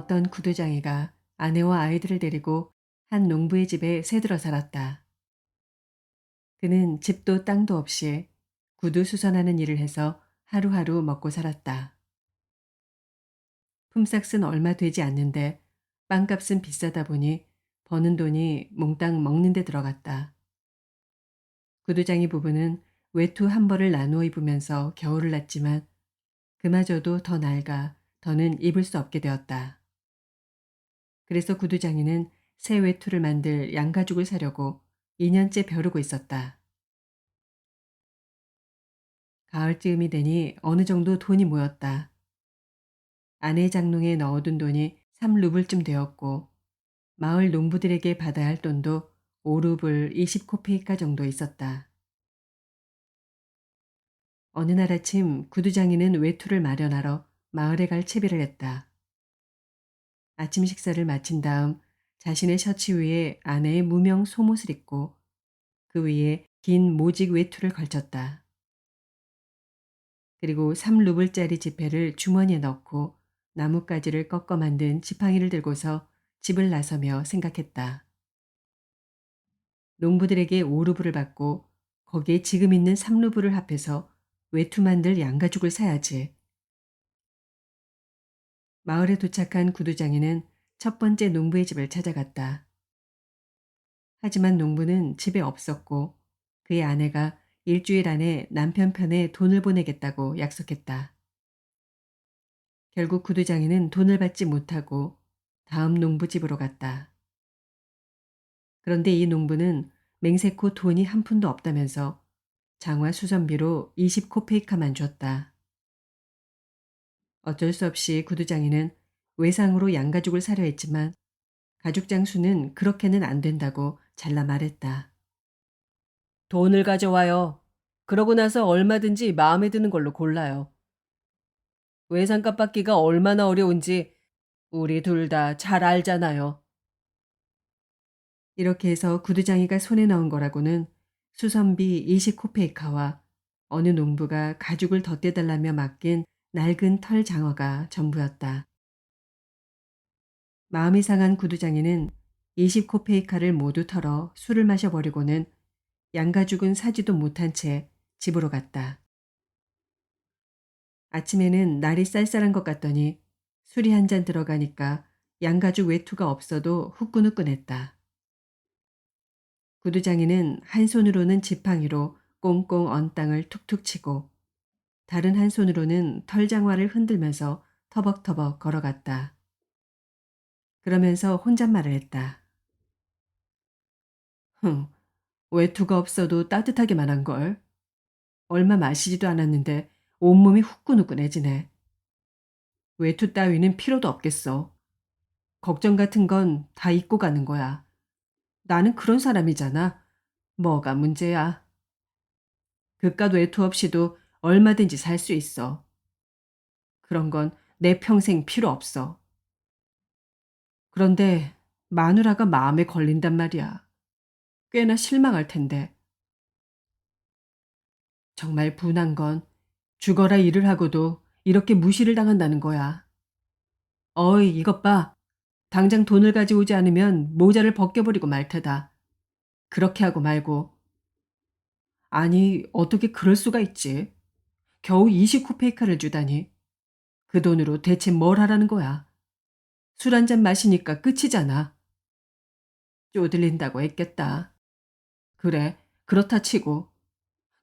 어떤 구두장이가 아내와 아이들을 데리고 한 농부의 집에 새들어 살았다. 그는 집도 땅도 없이 구두 수선하는 일을 해서 하루하루 먹고 살았다. 품삯은 얼마 되지 않는데 빵값은 비싸다 보니 버는 돈이 몽땅 먹는 데 들어갔다. 구두장이 부부는 외투 한 벌을 나누어 입으면서 겨울을 났지만 그마저도 더 낡아 더는 입을 수 없게 되었다. 그래서 구두장이는 새 외투를 만들 양가죽을 사려고 2년째 벼르고 있었다. 가을쯤이 되니 어느 정도 돈이 모였다. 아내 장롱에 넣어둔 돈이 3루블쯤 되었고 마을 농부들에게 받아야 할 돈도 5루블 20코페이카 정도 있었다. 어느 날 아침 구두장이는 외투를 마련하러 마을에 갈 채비를 했다. 아침 식사를 마친 다음 자신의 셔츠 위에 아내의 무명 속옷을 입고 그 위에 긴 모직 외투를 걸쳤다. 그리고 3루블짜리 지폐를 주머니에 넣고 나뭇가지를 꺾어 만든 지팡이를 들고서 집을 나서며 생각했다. 농부들에게 5루블을 받고 거기에 지금 있는 3루블을 합해서 외투 만들 양가죽을 사야지. 마을에 도착한 구두장이는 첫 번째 농부의 집을 찾아갔다. 하지만 농부는 집에 없었고 그의 아내가 일주일 안에 남편 편에 돈을 보내겠다고 약속했다. 결국 구두장이는 돈을 받지 못하고 다음 농부 집으로 갔다. 그런데 이 농부는 맹세코 돈이 한 푼도 없다면서 장화 수선비로 20코페이카만 줬다. 어쩔 수 없이 구두장이는 외상으로 양가죽을 사려 했지만 가죽 장수는 그렇게는 안 된다고 잘라 말했다. 돈을 가져와요. 그러고 나서 얼마든지 마음에 드는 걸로 골라요. 외상값 받기가 얼마나 어려운지 우리 둘 다 잘 알잖아요. 이렇게 해서 구두장이가 손에 넣은 거라고는 수선비 20코페이카와 어느 농부가 가죽을 덧대달라며 맡긴 낡은 털 장화가 전부였다. 마음이 상한 구두장이는 20코페이카를 모두 털어 술을 마셔버리고는 양가죽은 사지도 못한 채 집으로 갔다. 아침에는 날이 쌀쌀한 것 같더니 술이 한 잔 들어가니까 양가죽 외투가 없어도 후끈후끈했다. 구두장이는 한 손으로는 지팡이로 꽁꽁 언 땅을 툭툭 치고 다른 한 손으로는 털장화를 흔들면서 터벅터벅 걸어갔다. 그러면서 혼잣말을 했다. 흥, 외투가 없어도 따뜻하게만 한걸. 얼마 마시지도 않았는데 온몸이 후끈후끈해지네. 외투 따위는 필요도 없겠어. 걱정 같은 건 다 잊고 가는 거야. 나는 그런 사람이잖아. 뭐가 문제야. 그깟 외투 없이도 얼마든지 살 수 있어. 그런 건 내 평생 필요 없어. 그런데 마누라가 마음에 걸린단 말이야. 꽤나 실망할 텐데. 정말 분한 건 죽어라 일을 하고도 이렇게 무시를 당한다는 거야. 어이, 이것 봐. 당장 돈을 가져오지 않으면 모자를 벗겨버리고 말 테다. 그렇게 하고 말고. 아니, 어떻게 그럴 수가 있지? 겨우 20코페이카를 주다니. 그 돈으로 대체 뭘 하라는 거야? 술 한 잔 마시니까 끝이잖아. 쪼들린다고 했겠다. 그래, 그렇다 치고.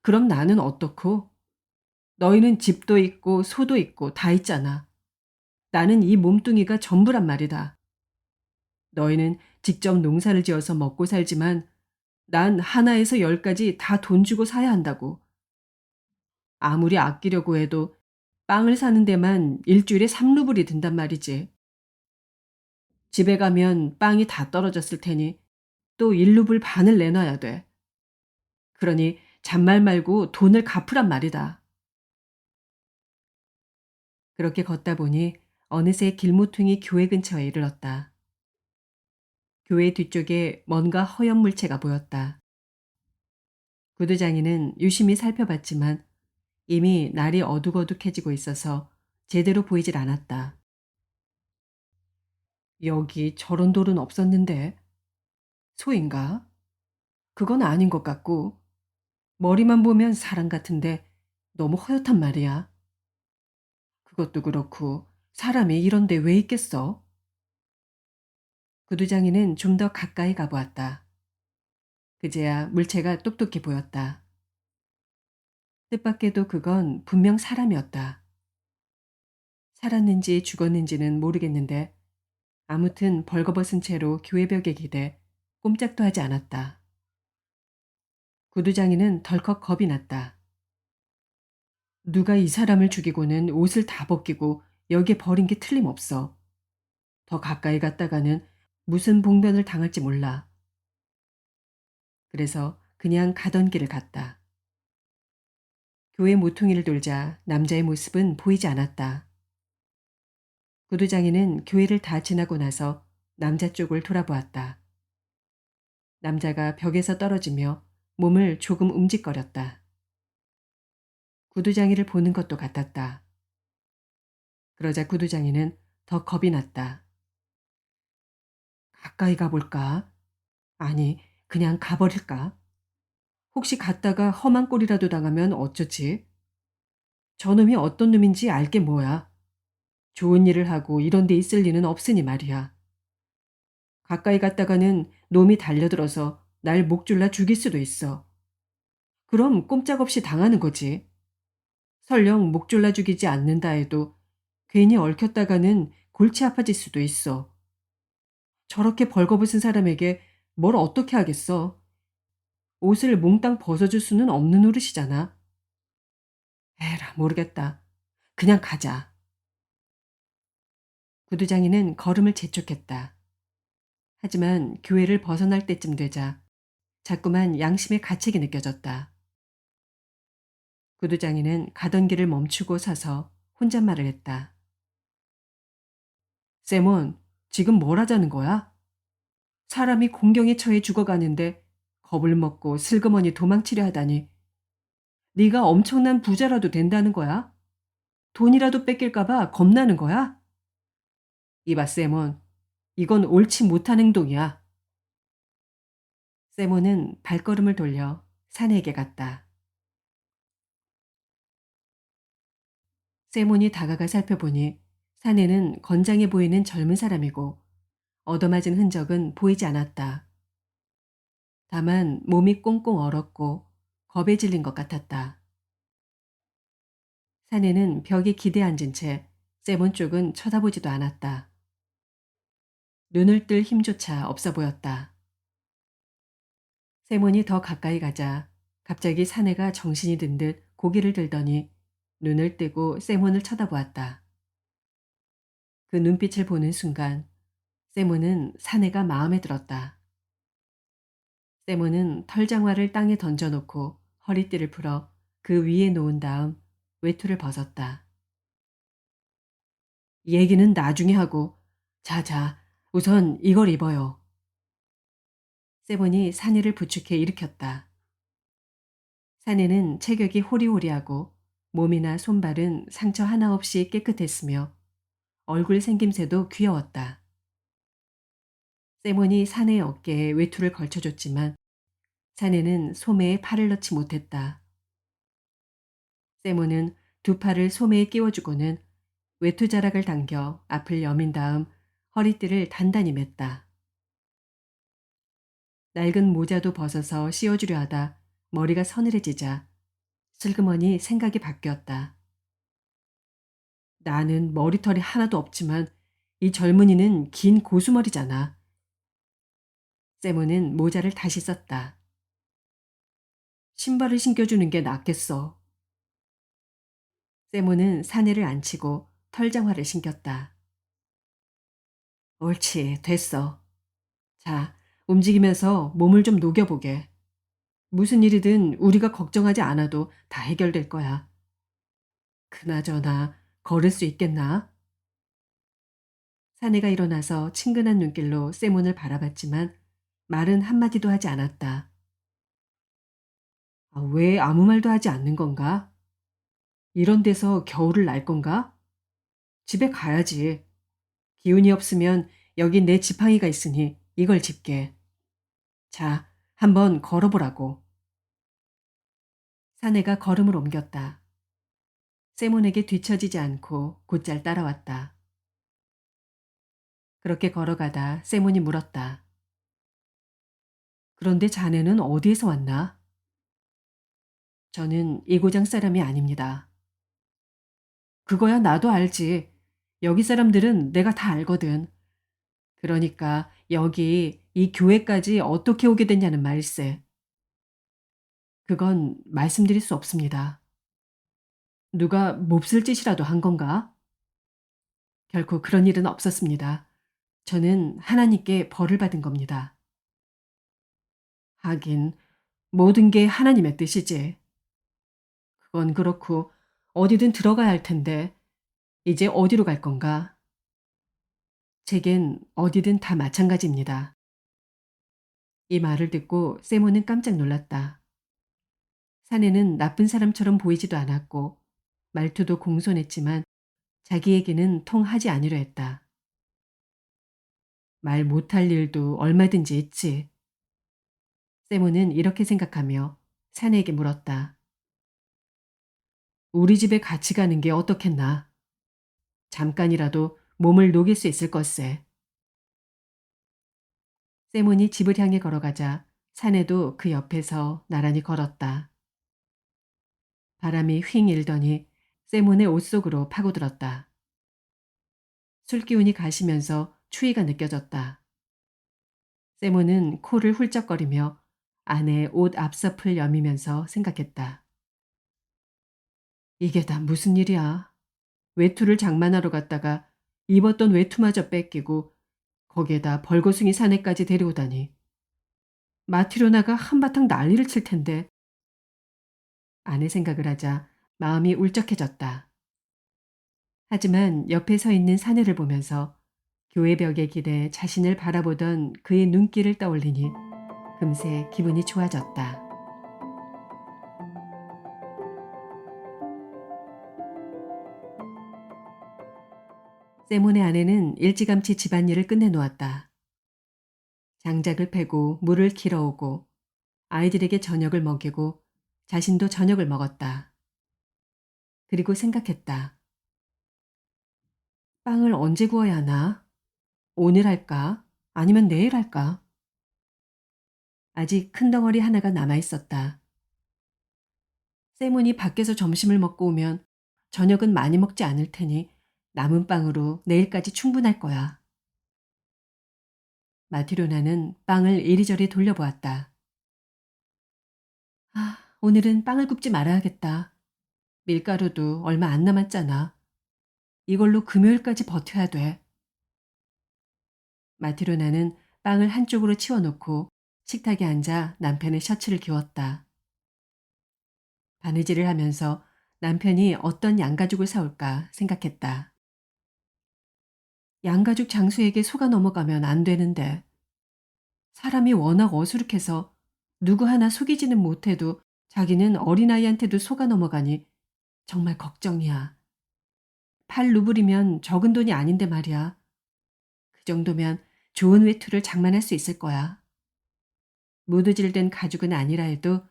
그럼 나는 어떻고? 너희는 집도 있고 소도 있고 다 있잖아. 나는 이 몸뚱이가 전부란 말이다. 너희는 직접 농사를 지어서 먹고 살지만 난 하나에서 열까지 다 돈 주고 사야 한다고. 아무리 아끼려고 해도 빵을 사는 데만 일주일에 3루블이 든단 말이지. 집에 가면 빵이 다 떨어졌을 테니 또 1루블 반을 내놔야 돼. 그러니 잔말 말고 돈을 갚으란 말이다. 그렇게 걷다 보니 어느새 길모퉁이 교회 근처에 이르렀다. 교회 뒤쪽에 뭔가 허연 물체가 보였다. 구두장이는 유심히 살펴봤지만 이미 날이 어둑어둑해지고 있어서 제대로 보이질 않았다. 여기 저런 돌은 없었는데. 소인가? 그건 아닌 것 같고, 머리만 보면 사람 같은데 너무 허옇단 말이야. 그것도 그렇고, 사람이 이런 데 왜 있겠어? 구두장이는 좀 더 가까이 가보았다. 그제야 물체가 똑똑해 보였다. 뜻밖에도 그건 분명 사람이었다. 살았는지 죽었는지는 모르겠는데 아무튼 벌거벗은 채로 교회벽에 기대 꼼짝도 하지 않았다. 구두장이는 덜컥 겁이 났다. 누가 이 사람을 죽이고는 옷을 다 벗기고 여기에 버린 게 틀림없어. 더 가까이 갔다가는 무슨 봉변을 당할지 몰라. 그래서 그냥 가던 길을 갔다. 교회 모퉁이를 돌자 남자의 모습은 보이지 않았다. 구두장이는 교회를 다 지나고 나서 남자 쪽을 돌아보았다. 남자가 벽에서 떨어지며 몸을 조금 움직거렸다. 구두장이를 보는 것도 같았다. 그러자 구두장이는 더 겁이 났다. 가까이 가볼까? 아니, 그냥 가버릴까? 혹시 갔다가 험한 꼴이라도 당하면 어쩌지? 저놈이 어떤 놈인지 알게 뭐야. 좋은 일을 하고 이런 데 있을 리는 없으니 말이야. 가까이 갔다가는 놈이 달려들어서 날 목 졸라 죽일 수도 있어. 그럼 꼼짝없이 당하는 거지. 설령 목 졸라 죽이지 않는다 해도 괜히 얽혔다가는 골치 아파질 수도 있어. 저렇게 벌거벗은 사람에게 뭘 어떻게 하겠어. 옷을 몽땅 벗어줄 수는 없는 노릇이잖아. 에라, 모르겠다. 그냥 가자. 구두장이는 걸음을 재촉했다. 하지만 교회를 벗어날 때쯤 되자 자꾸만 양심의 가책이 느껴졌다. 구두장이는 가던 길을 멈추고 서서 혼잣말을 했다. 세몬, 지금 뭘 하자는 거야? 사람이 공경에 처해 죽어가는데 겁을 먹고 슬그머니 도망치려 하다니. 네가 엄청난 부자라도 된다는 거야? 돈이라도 뺏길까 봐 겁나는 거야? 이봐, 세몬. 이건 옳지 못한 행동이야. 세몬은 발걸음을 돌려 사내에게 갔다. 세몬이 다가가 살펴보니 사내는 건장해 보이는 젊은 사람이고 얻어맞은 흔적은 보이지 않았다. 다만 몸이 꽁꽁 얼었고 겁에 질린 것 같았다. 사내는 벽에 기대 앉은 채 세몬 쪽은 쳐다보지도 않았다. 눈을 뜰 힘조차 없어 보였다. 세몬이 더 가까이 가자 갑자기 사내가 정신이 든 듯 고개를 들더니 눈을 뜨고 세몬을 쳐다보았다. 그 눈빛을 보는 순간 세몬은 사내가 마음에 들었다. 세몬은 털장화를 땅에 던져놓고 허리띠를 풀어 그 위에 놓은 다음 외투를 벗었다. 얘기는 나중에 하고 자자 우선 이걸 입어요. 세몬이 사내를 부축해 일으켰다. 사내는 체격이 호리호리하고 몸이나 손발은 상처 하나 없이 깨끗했으며 얼굴 생김새도 귀여웠다. 세몬이 사내의 어깨에 외투를 걸쳐줬지만 사내는 소매에 팔을 넣지 못했다. 세몬은 두 팔을 소매에 끼워주고는 외투 자락을 당겨 앞을 여민 다음 허리띠를 단단히 맸다. 낡은 모자도 벗어서 씌워주려 하다 머리가 서늘해지자 슬그머니 생각이 바뀌었다. 나는 머리털이 하나도 없지만 이 젊은이는 긴 고수머리잖아. 세몬은 모자를 다시 썼다. 신발을 신겨주는 게 낫겠어. 세몬은 사내를 앉히고 털장화를 신겼다. 옳지, 됐어. 자, 움직이면서 몸을 좀 녹여보게. 무슨 일이든 우리가 걱정하지 않아도 다 해결될 거야. 그나저나 걸을 수 있겠나? 사내가 일어나서 친근한 눈길로 세몬을 바라봤지만 말은 한마디도 하지 않았다. 아, 왜 아무 말도 하지 않는 건가? 이런 데서 겨울을 날 건가? 집에 가야지. 기운이 없으면 여기 내 지팡이가 있으니 이걸 짚게. 자, 한번 걸어보라고. 사내가 걸음을 옮겼다. 세몬에게 뒤처지지 않고 곧잘 따라왔다. 그렇게 걸어가다 세몬이 물었다. 그런데 자네는 어디에서 왔나? 저는 이 고장 사람이 아닙니다. 그거야 나도 알지. 여기 사람들은 내가 다 알거든. 그러니까 여기 이 교회까지 어떻게 오게 됐냐는 말일세. 그건 말씀드릴 수 없습니다. 누가 몹쓸 짓이라도 한 건가? 결코 그런 일은 없었습니다. 저는 하나님께 벌을 받은 겁니다. 하긴 모든 게 하나님의 뜻이지. 그건 그렇고 어디든 들어가야 할 텐데 이제 어디로 갈 건가? 제겐 어디든 다 마찬가지입니다. 이 말을 듣고 세모는 깜짝 놀랐다. 사내는 나쁜 사람처럼 보이지도 않았고 말투도 공손했지만 자기에게는 통하지 않으려 했다. 말 못할 일도 얼마든지 있지. 세모는 이렇게 생각하며 사내에게 물었다. 우리 집에 같이 가는 게 어떻겠나? 잠깐이라도 몸을 녹일 수 있을 것세. 세몬이 집을 향해 걸어가자 사내도 그 옆에서 나란히 걸었다. 바람이 휙 일더니 세몬의 옷 속으로 파고들었다. 술기운이 가시면서 추위가 느껴졌다. 세몬은 코를 훌쩍거리며 안에 옷 앞서풀 여미면서 생각했다. 이게 다 무슨 일이야. 외투를 장만하러 갔다가 입었던 외투마저 뺏기고 거기에다 벌거숭이 사내까지 데려오다니. 마티로나가 한바탕 난리를 칠 텐데. 아내 생각을 하자 마음이 울적해졌다. 하지만 옆에 서 있는 사내를 보면서 교회 벽에 기대 자신을 바라보던 그의 눈길을 떠올리니 금세 기분이 좋아졌다. 세몬의 아내는 일찌감치 집안일을 끝내놓았다. 장작을 패고 물을 길어오고 아이들에게 저녁을 먹이고 자신도 저녁을 먹었다. 그리고 생각했다. 빵을 언제 구워야 하나? 오늘 할까? 아니면 내일 할까? 아직 큰 덩어리 하나가 남아 있었다. 세몬이 밖에서 점심을 먹고 오면 저녁은 많이 먹지 않을 테니 남은 빵으로 내일까지 충분할 거야. 마티로나는 빵을 이리저리 돌려보았다. 아, 오늘은 빵을 굽지 말아야겠다. 밀가루도 얼마 안 남았잖아. 이걸로 금요일까지 버텨야 돼. 마티로나는 빵을 한쪽으로 치워놓고 식탁에 앉아 남편의 셔츠를 기웠다. 바느질을 하면서 남편이 어떤 양가죽을 사올까 생각했다. 양가죽 장수에게 속아 넘어가면 안 되는데 사람이 워낙 어수룩해서 누구 하나 속이지는 못해도 자기는 어린아이한테도 속아 넘어가니 정말 걱정이야. 8루블이면 적은 돈이 아닌데 말이야. 그 정도면 좋은 외투를 장만할 수 있을 거야. 무드질된 가죽은 아니라 해도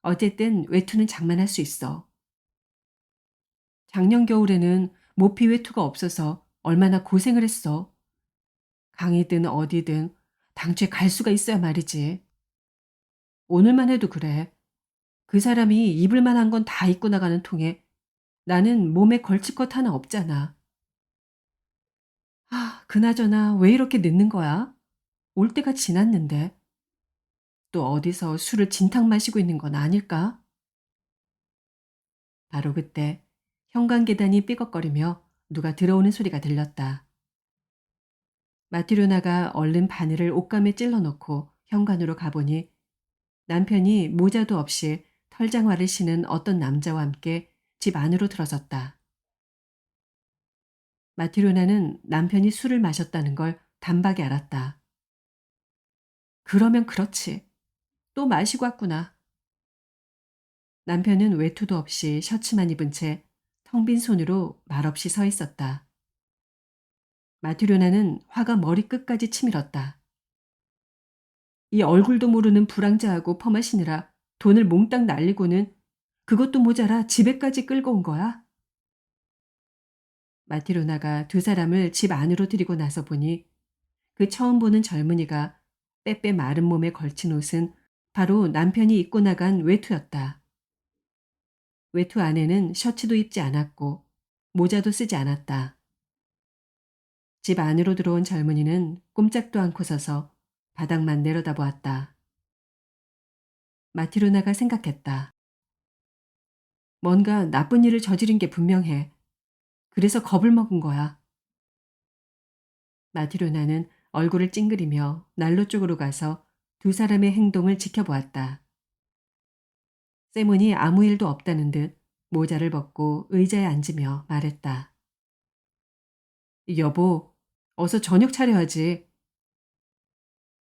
어쨌든 외투는 장만할 수 있어. 작년 겨울에는 모피 외투가 없어서 얼마나 고생을 했어. 강이든 어디든 당최 갈 수가 있어야 말이지. 오늘만 해도 그래. 그 사람이 입을 만한 건 다 입고 나가는 통에 나는 몸에 걸칠 것 하나 없잖아. 아, 그나저나 왜 이렇게 늦는 거야? 올 때가 지났는데. 또 어디서 술을 진탕 마시고 있는 건 아닐까? 바로 그때 현관 계단이 삐걱거리며 누가 들어오는 소리가 들렸다. 마티로나가 얼른 바늘을 옷감에 찔러놓고 현관으로 가보니 남편이 모자도 없이 털장화를 신은 어떤 남자와 함께 집 안으로 들어섰다. 마티로나는 남편이 술을 마셨다는 걸 단박에 알았다. 그러면 그렇지. 또 마시고 왔구나. 남편은 외투도 없이 셔츠만 입은 채 텅 빈 손으로 말없이 서 있었다. 마트료나는 화가 머리끝까지 치밀었다. 이 얼굴도 모르는 불황자하고 펌하시느라 돈을 몽땅 날리고는 그것도 모자라 집에까지 끌고 온 거야? 마티로나가 두 사람을 집 안으로 들이고 나서 보니 그 처음 보는 젊은이가 빼빼 마른 몸에 걸친 옷은 바로 남편이 입고 나간 외투였다. 외투 안에는 셔츠도 입지 않았고 모자도 쓰지 않았다. 집 안으로 들어온 젊은이는 꼼짝도 않고 서서 바닥만 내려다보았다. 마티로나가 생각했다. 뭔가 나쁜 일을 저지른 게 분명해. 그래서 겁을 먹은 거야. 마티로나는 얼굴을 찡그리며 난로 쪽으로 가서 두 사람의 행동을 지켜보았다. 세몬이 아무 일도 없다는 듯 모자를 벗고 의자에 앉으며 말했다. 여보, 어서 저녁 차려야지.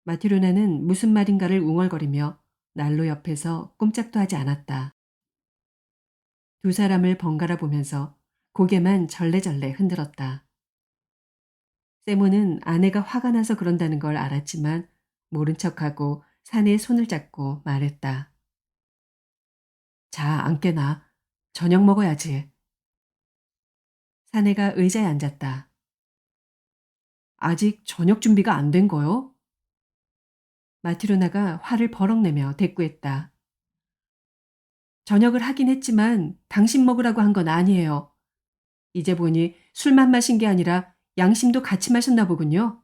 마티로나는 무슨 말인가를 웅얼거리며 난로 옆에서 꼼짝도 하지 않았다. 두 사람을 번갈아 보면서 고개만 절레절레 흔들었다. 세모는 아내가 화가 나서 그런다는 걸 알았지만 모른 척하고 사내의 손을 잡고 말했다. 자, 안 깨나. 저녁 먹어야지. 사내가 의자에 앉았다. 아직 저녁 준비가 안 된 거요? 마티로나가 화를 버럭 내며 대꾸했다. 저녁을 하긴 했지만 당신 먹으라고 한 건 아니에요. 이제 보니 술만 마신 게 아니라 양심도 같이 마셨나 보군요.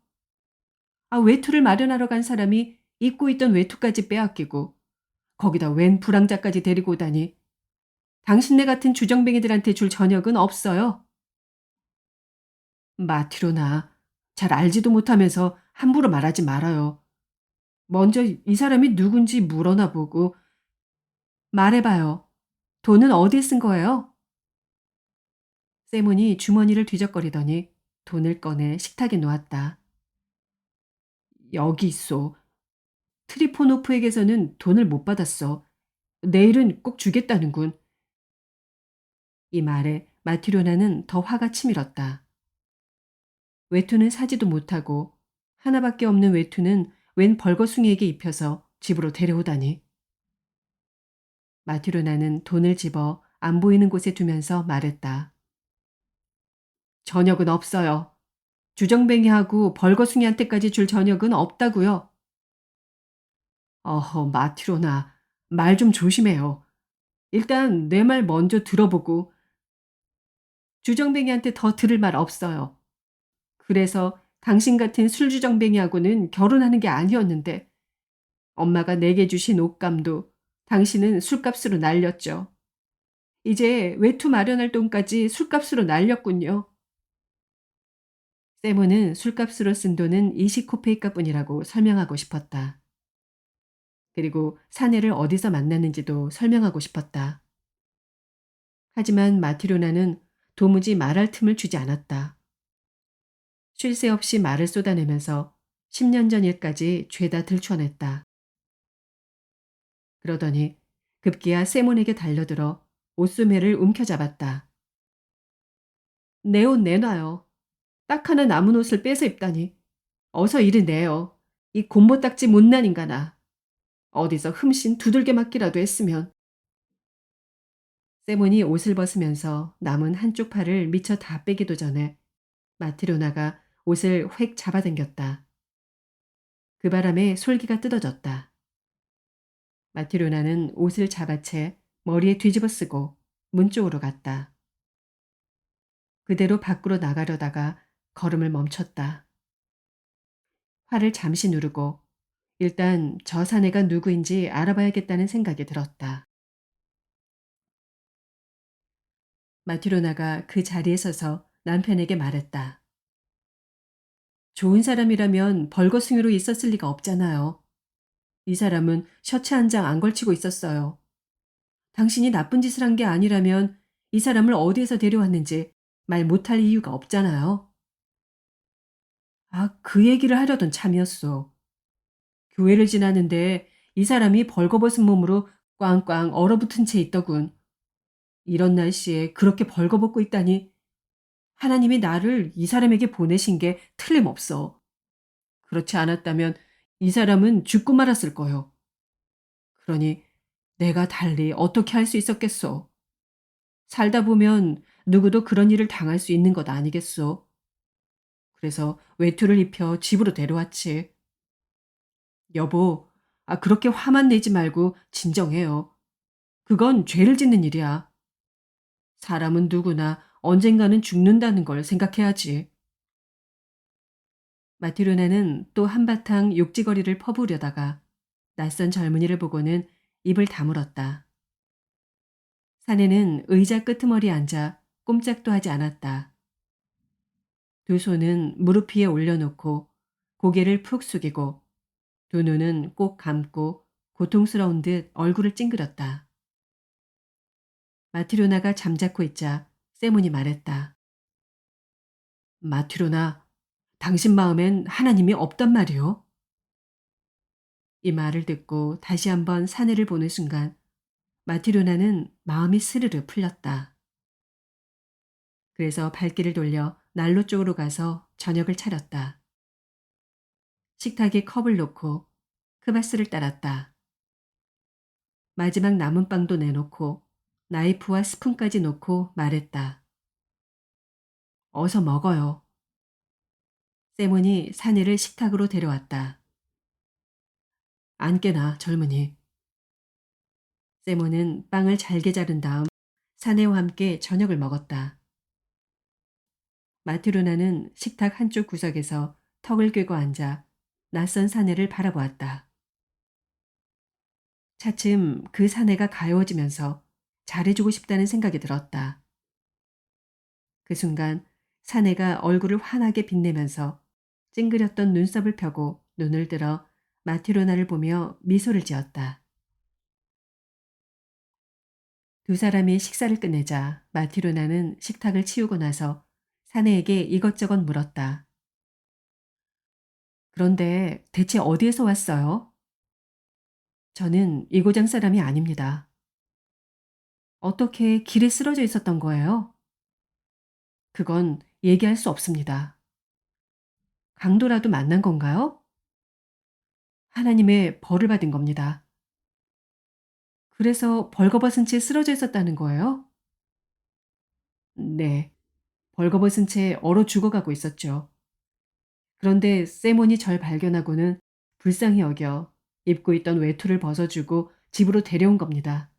아, 외투를 마련하러 간 사람이 입고 있던 외투까지 빼앗기고 거기다 웬 불황자까지 데리고 오다니. 당신네 같은 주정뱅이들한테 줄 저녁은 없어요. 마티로나, 잘 알지도 못하면서 함부로 말하지 말아요. 먼저 이 사람이 누군지 물어나 보고. 말해봐요. 돈은 어디에 쓴 거예요? 세몬이 주머니를 뒤적거리더니 돈을 꺼내 식탁에 놓았다. 여기 있어. 트리포노프에게서는 돈을 못 받았어. 내일은 꼭 주겠다는군. 이 말에 마티로나는 더 화가 치밀었다. 외투는 사지도 못하고 하나밖에 없는 외투는 웬 벌거숭이에게 입혀서 집으로 데려오다니. 마티로나는 돈을 집어 안 보이는 곳에 두면서 말했다. 저녁은 없어요. 주정뱅이하고 벌거숭이한테까지 줄 저녁은 없다고요. 어허, 마티로나, 말 좀 조심해요. 일단 내 말 먼저 들어보고. 주정뱅이한테 더 들을 말 없어요. 그래서 당신 같은 술주정뱅이하고는 결혼하는 게 아니었는데 엄마가 내게 주신 옷감도 당신은 술값으로 날렸죠. 이제 외투 마련할 돈까지 술값으로 날렸군요. 세모는 술값으로 쓴 돈은 이시코페이카뿐이라고 설명하고 싶었다. 그리고 사내를 어디서 만났는지도 설명하고 싶었다. 하지만 마티로나는 도무지 말할 틈을 주지 않았다. 쉴 새 없이 말을 쏟아내면서 10년 전 일까지 죄다 들춰냈다. 그러더니 급기야 세몬에게 달려들어 옷소매를 움켜잡았다. 내 옷 내놔요. 딱 하나 남은 옷을 빼서 입다니. 어서 이리 내요. 이 곰보딱지 못난 인간아. 어디서 흠씬 두들겨 맞기라도 했으면. 세몬이 옷을 벗으면서 남은 한쪽 팔을 미처 다 빼기도 전에 마티로나가 옷을 획 잡아당겼다. 그 바람에 솔기가 뜯어졌다. 마티로나는 옷을 잡아채 머리에 뒤집어 쓰고 문 쪽으로 갔다. 그대로 밖으로 나가려다가 걸음을 멈췄다. 화를 잠시 누르고 일단 저 사내가 누구인지 알아봐야겠다는 생각이 들었다. 마티로나가 그 자리에 서서 남편에게 말했다. 좋은 사람이라면 벌거숭이로 있었을 리가 없잖아요. 이 사람은 셔츠 한 장 안 걸치고 있었어요. 당신이 나쁜 짓을 한 게 아니라면 이 사람을 어디에서 데려왔는지 말 못할 이유가 없잖아요. 아, 그 얘기를 하려던 참이었어. 교회를 지나는데 이 사람이 벌거벗은 몸으로 꽝꽝 얼어붙은 채 있더군. 이런 날씨에 그렇게 벌거벗고 있다니. 하나님이 나를 이 사람에게 보내신 게 틀림없어. 그렇지 않았다면 이 사람은 죽고 말았을 거요. 그러니 내가 달리 어떻게 할 수 있었겠소? 살다 보면 누구도 그런 일을 당할 수 있는 것 아니겠소? 그래서 외투를 입혀 집으로 데려왔지. 여보, 그렇게 화만 내지 말고 진정해요. 그건 죄를 짓는 일이야. 사람은 누구나 언젠가는 죽는다는 걸 생각해야지. 마티로나는 또 한바탕 욕지거리를 퍼부으려다가 낯선 젊은이를 보고는 입을 다물었다. 사내는 의자 끄트머리에 앉아 꼼짝도 하지 않았다. 두 손은 무릎 위에 올려놓고 고개를 푹 숙이고 두 눈은 꼭 감고 고통스러운 듯 얼굴을 찡그렸다. 마티로나가 잠자코 있자 세몬이 말했다. 마티로나, 당신 마음엔 하나님이 없단 말이오. 이 말을 듣고 다시 한번 사내를 보는 순간 마티로나는 마음이 스르르 풀렸다. 그래서 발길을 돌려 난로 쪽으로 가서 저녁을 차렸다. 식탁에 컵을 놓고 크바스를 따랐다. 마지막 남은 빵도 내놓고 나이프와 스푼까지 놓고 말했다. 어서 먹어요. 세몬이 사내를 식탁으로 데려왔다. 안 깨나 젊은이. 세몬은 빵을 잘게 자른 다음 사내와 함께 저녁을 먹었다. 마트로나는 식탁 한쪽 구석에서 턱을 꿰고 앉아 낯선 사내를 바라보았다. 차츰 그 사내가 가여워지면서 잘해주고 싶다는 생각이 들었다. 그 순간 사내가 얼굴을 환하게 빛내면서 찡그렸던 눈썹을 펴고 눈을 들어 마티로나를 보며 미소를 지었다. 두 사람이 식사를 끝내자 마티로나는 식탁을 치우고 나서 사내에게 이것저것 물었다. 그런데 대체 어디에서 왔어요? 저는 이 고장 사람이 아닙니다. 어떻게 길에 쓰러져 있었던 거예요? 그건 얘기할 수 없습니다. 강도라도 만난 건가요? 하나님의 벌을 받은 겁니다. 그래서 벌거벗은 채 쓰러져 있었다는 거예요? 네. 벌거벗은 채 얼어 죽어가고 있었죠. 그런데 세몬이 절 발견하고는 불쌍히 여겨 입고 있던 외투를 벗어주고 집으로 데려온 겁니다.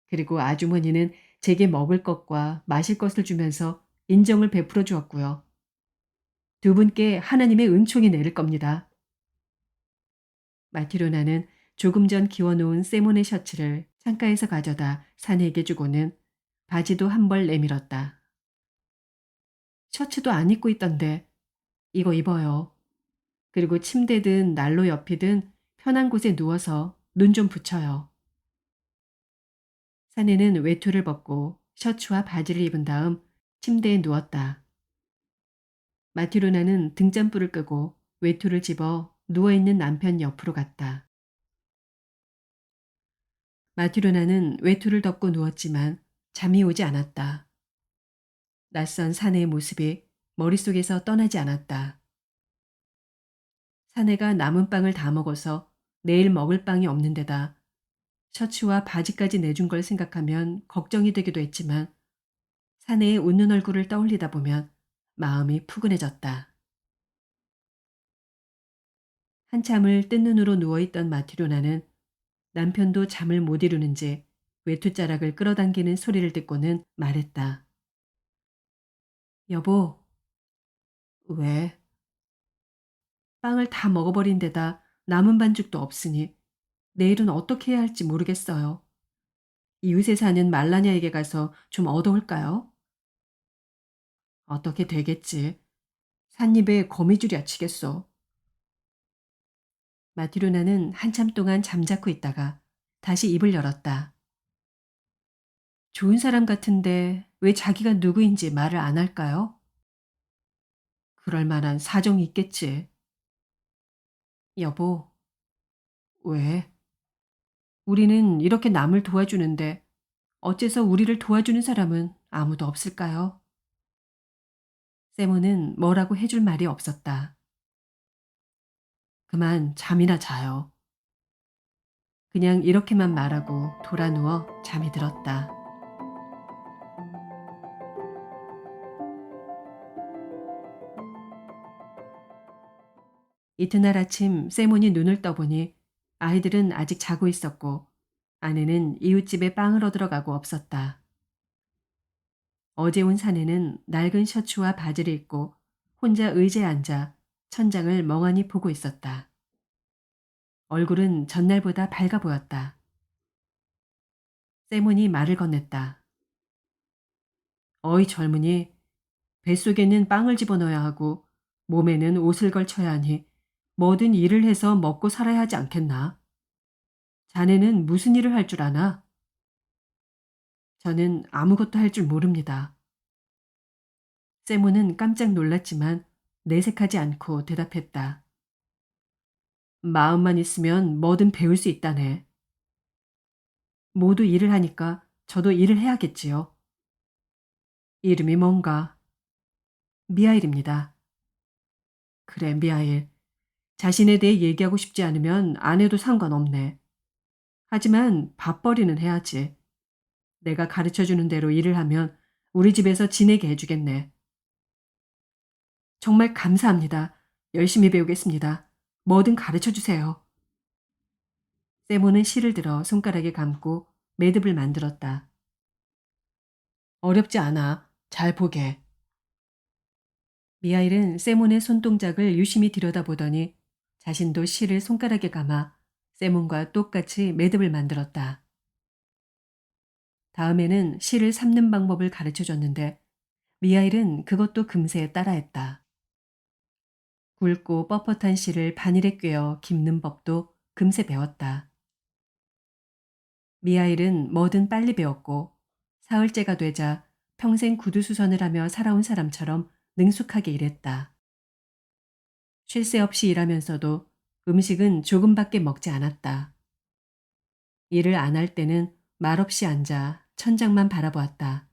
그리고 아주머니는 제게 먹을 것과 마실 것을 주면서 인정을 베풀어 주었고요. 두 분께 하나님의 은총이 내릴 겁니다. 마티로나는 조금 전 기워놓은 세몬의 셔츠를 창가에서 가져다 사내에게 주고는 바지도 한 벌 내밀었다. 셔츠도 안 입고 있던데 이거 입어요. 그리고 침대든 난로 옆이든 편한 곳에 누워서 눈 좀 붙여요. 사내는 외투를 벗고 셔츠와 바지를 입은 다음 침대에 누웠다. 마티로나는 등잔불을 끄고 외투를 집어 누워있는 남편 옆으로 갔다. 마티로나는 외투를 덮고 누웠지만 잠이 오지 않았다. 낯선 사내의 모습이 머릿속에서 떠나지 않았다. 사내가 남은 빵을 다 먹어서 내일 먹을 빵이 없는 데다 셔츠와 바지까지 내준 걸 생각하면 걱정이 되기도 했지만 사내의 웃는 얼굴을 떠올리다 보면 마음이 푸근해졌다. 한참을 뜬 눈으로 누워있던 마티로나는 남편도 잠을 못 이루는지 외투자락을 끌어당기는 소리를 듣고는 말했다. 여보, 왜? 빵을 다 먹어버린 데다 남은 반죽도 없으니 내일은 어떻게 해야 할지 모르겠어요. 이웃에 사는 말라냐에게 가서 좀 얻어올까요? 어떻게 되겠지. 삿입에 거미줄이 아치겠어. 마티로나는 한참 동안 잠자코 있다가 다시 입을 열었다. 좋은 사람 같은데 왜 자기가 누구인지 말을 안 할까요? 그럴 만한 사정이 있겠지. 여보, 왜? 우리는 이렇게 남을 도와주는데 어째서 우리를 도와주는 사람은 아무도 없을까요? 세모는 뭐라고 해줄 말이 없었다. 그만 잠이나 자요. 그냥 이렇게만 말하고 돌아 누워 잠이 들었다. 이튿날 아침 세몬이 눈을 떠보니 아이들은 아직 자고 있었고 아내는 이웃집에 빵을 얻으러 가고 없었다. 어제 온 사내는 낡은 셔츠와 바지를 입고 혼자 의자에 앉아 천장을 멍하니 보고 있었다. 얼굴은 전날보다 밝아 보였다. 세몬이 말을 건넸다. 어이 젊은이, 뱃속에는 빵을 집어넣어야 하고 몸에는 옷을 걸쳐야 하니 뭐든 일을 해서 먹고 살아야 하지 않겠나? 자네는 무슨 일을 할 줄 아나? 저는 아무것도 할 줄 모릅니다. 세모는 깜짝 놀랐지만 내색하지 않고 대답했다. 마음만 있으면 뭐든 배울 수 있다네. 모두 일을 하니까 저도 일을 해야겠지요. 이름이 뭔가? 미하일입니다. 그래, 미하일. 자신에 대해 얘기하고 싶지 않으면 안 해도 상관없네. 하지만 밥벌이는 해야지. 내가 가르쳐주는 대로 일을 하면 우리 집에서 지내게 해주겠네. 정말 감사합니다. 열심히 배우겠습니다. 뭐든 가르쳐주세요. 세모는 실을 들어 손가락에 감고 매듭을 만들었다. 어렵지 않아. 잘 보게. 미하일은 세몬의 손동작을 유심히 들여다보더니 자신도 실을 손가락에 감아 세몬과 똑같이 매듭을 만들었다. 다음에는 실을 삶는 방법을 가르쳐줬는데 미하일은 그것도 금세 따라했다. 굵고 뻣뻣한 실을 바늘에 꿰어 깁는 법도 금세 배웠다. 미하일은 뭐든 빨리 배웠고 사흘째가 되자 평생 구두수선을 하며 살아온 사람처럼 능숙하게 일했다. 쉴 새 없이 일하면서도 음식은 조금밖에 먹지 않았다. 일을 안 할 때는 말없이 앉아 천장만 바라보았다.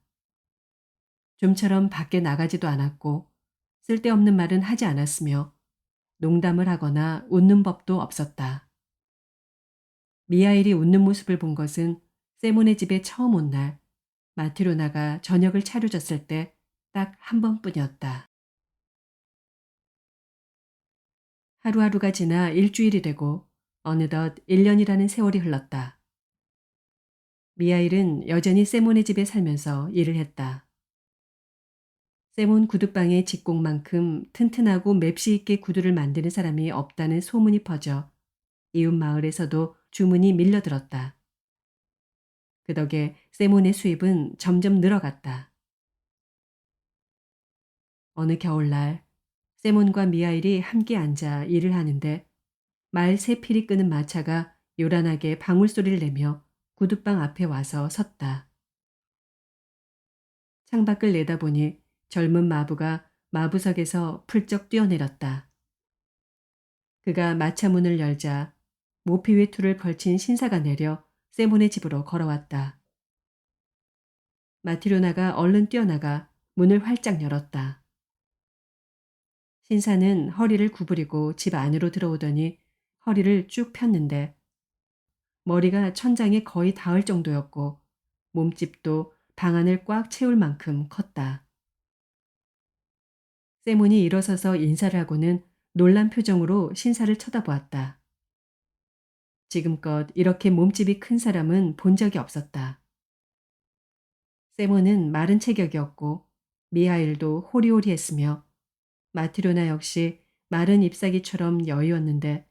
좀처럼 밖에 나가지도 않았고 쓸데없는 말은 하지 않았으며 농담을 하거나 웃는 법도 없었다. 미하일이 웃는 모습을 본 것은 세몬의 집에 처음 온 날 마트로나가 저녁을 차려줬을 때 딱 한 번뿐이었다. 하루하루가 지나 일주일이 되고 어느덧 1년이라는 세월이 흘렀다. 미하일은 여전히 세몬의 집에 살면서 일을 했다. 세몬 구두방의 직공만큼 튼튼하고 맵시 있게 구두를 만드는 사람이 없다는 소문이 퍼져 이웃 마을에서도 주문이 밀려들었다. 그 덕에 세몬의 수입은 점점 늘어갔다. 어느 겨울날 세몬과 미하일이 함께 앉아 일을 하는데 말 새 필이 끄는 마차가 요란하게 방울소리를 내며 구두방 앞에 와서 섰다. 창밖을 내다보니 젊은 마부가 마부석에서 풀쩍 뛰어내렸다. 그가 마차 문을 열자 모피 외투를 걸친 신사가 내려 세몬의 집으로 걸어왔다. 마티로나가 얼른 뛰어나가 문을 활짝 열었다. 신사는 허리를 구부리고 집 안으로 들어오더니 허리를 쭉 폈는데 머리가 천장에 거의 닿을 정도였고 몸집도 방 안을 꽉 채울 만큼 컸다. 세몬이 일어서서 인사를 하고는 놀란 표정으로 신사를 쳐다보았다. 지금껏 이렇게 몸집이 큰 사람은 본 적이 없었다. 세몬은 마른 체격이었고 미하일도 호리호리했으며 마트로나 역시 마른 잎사귀처럼 여유였는데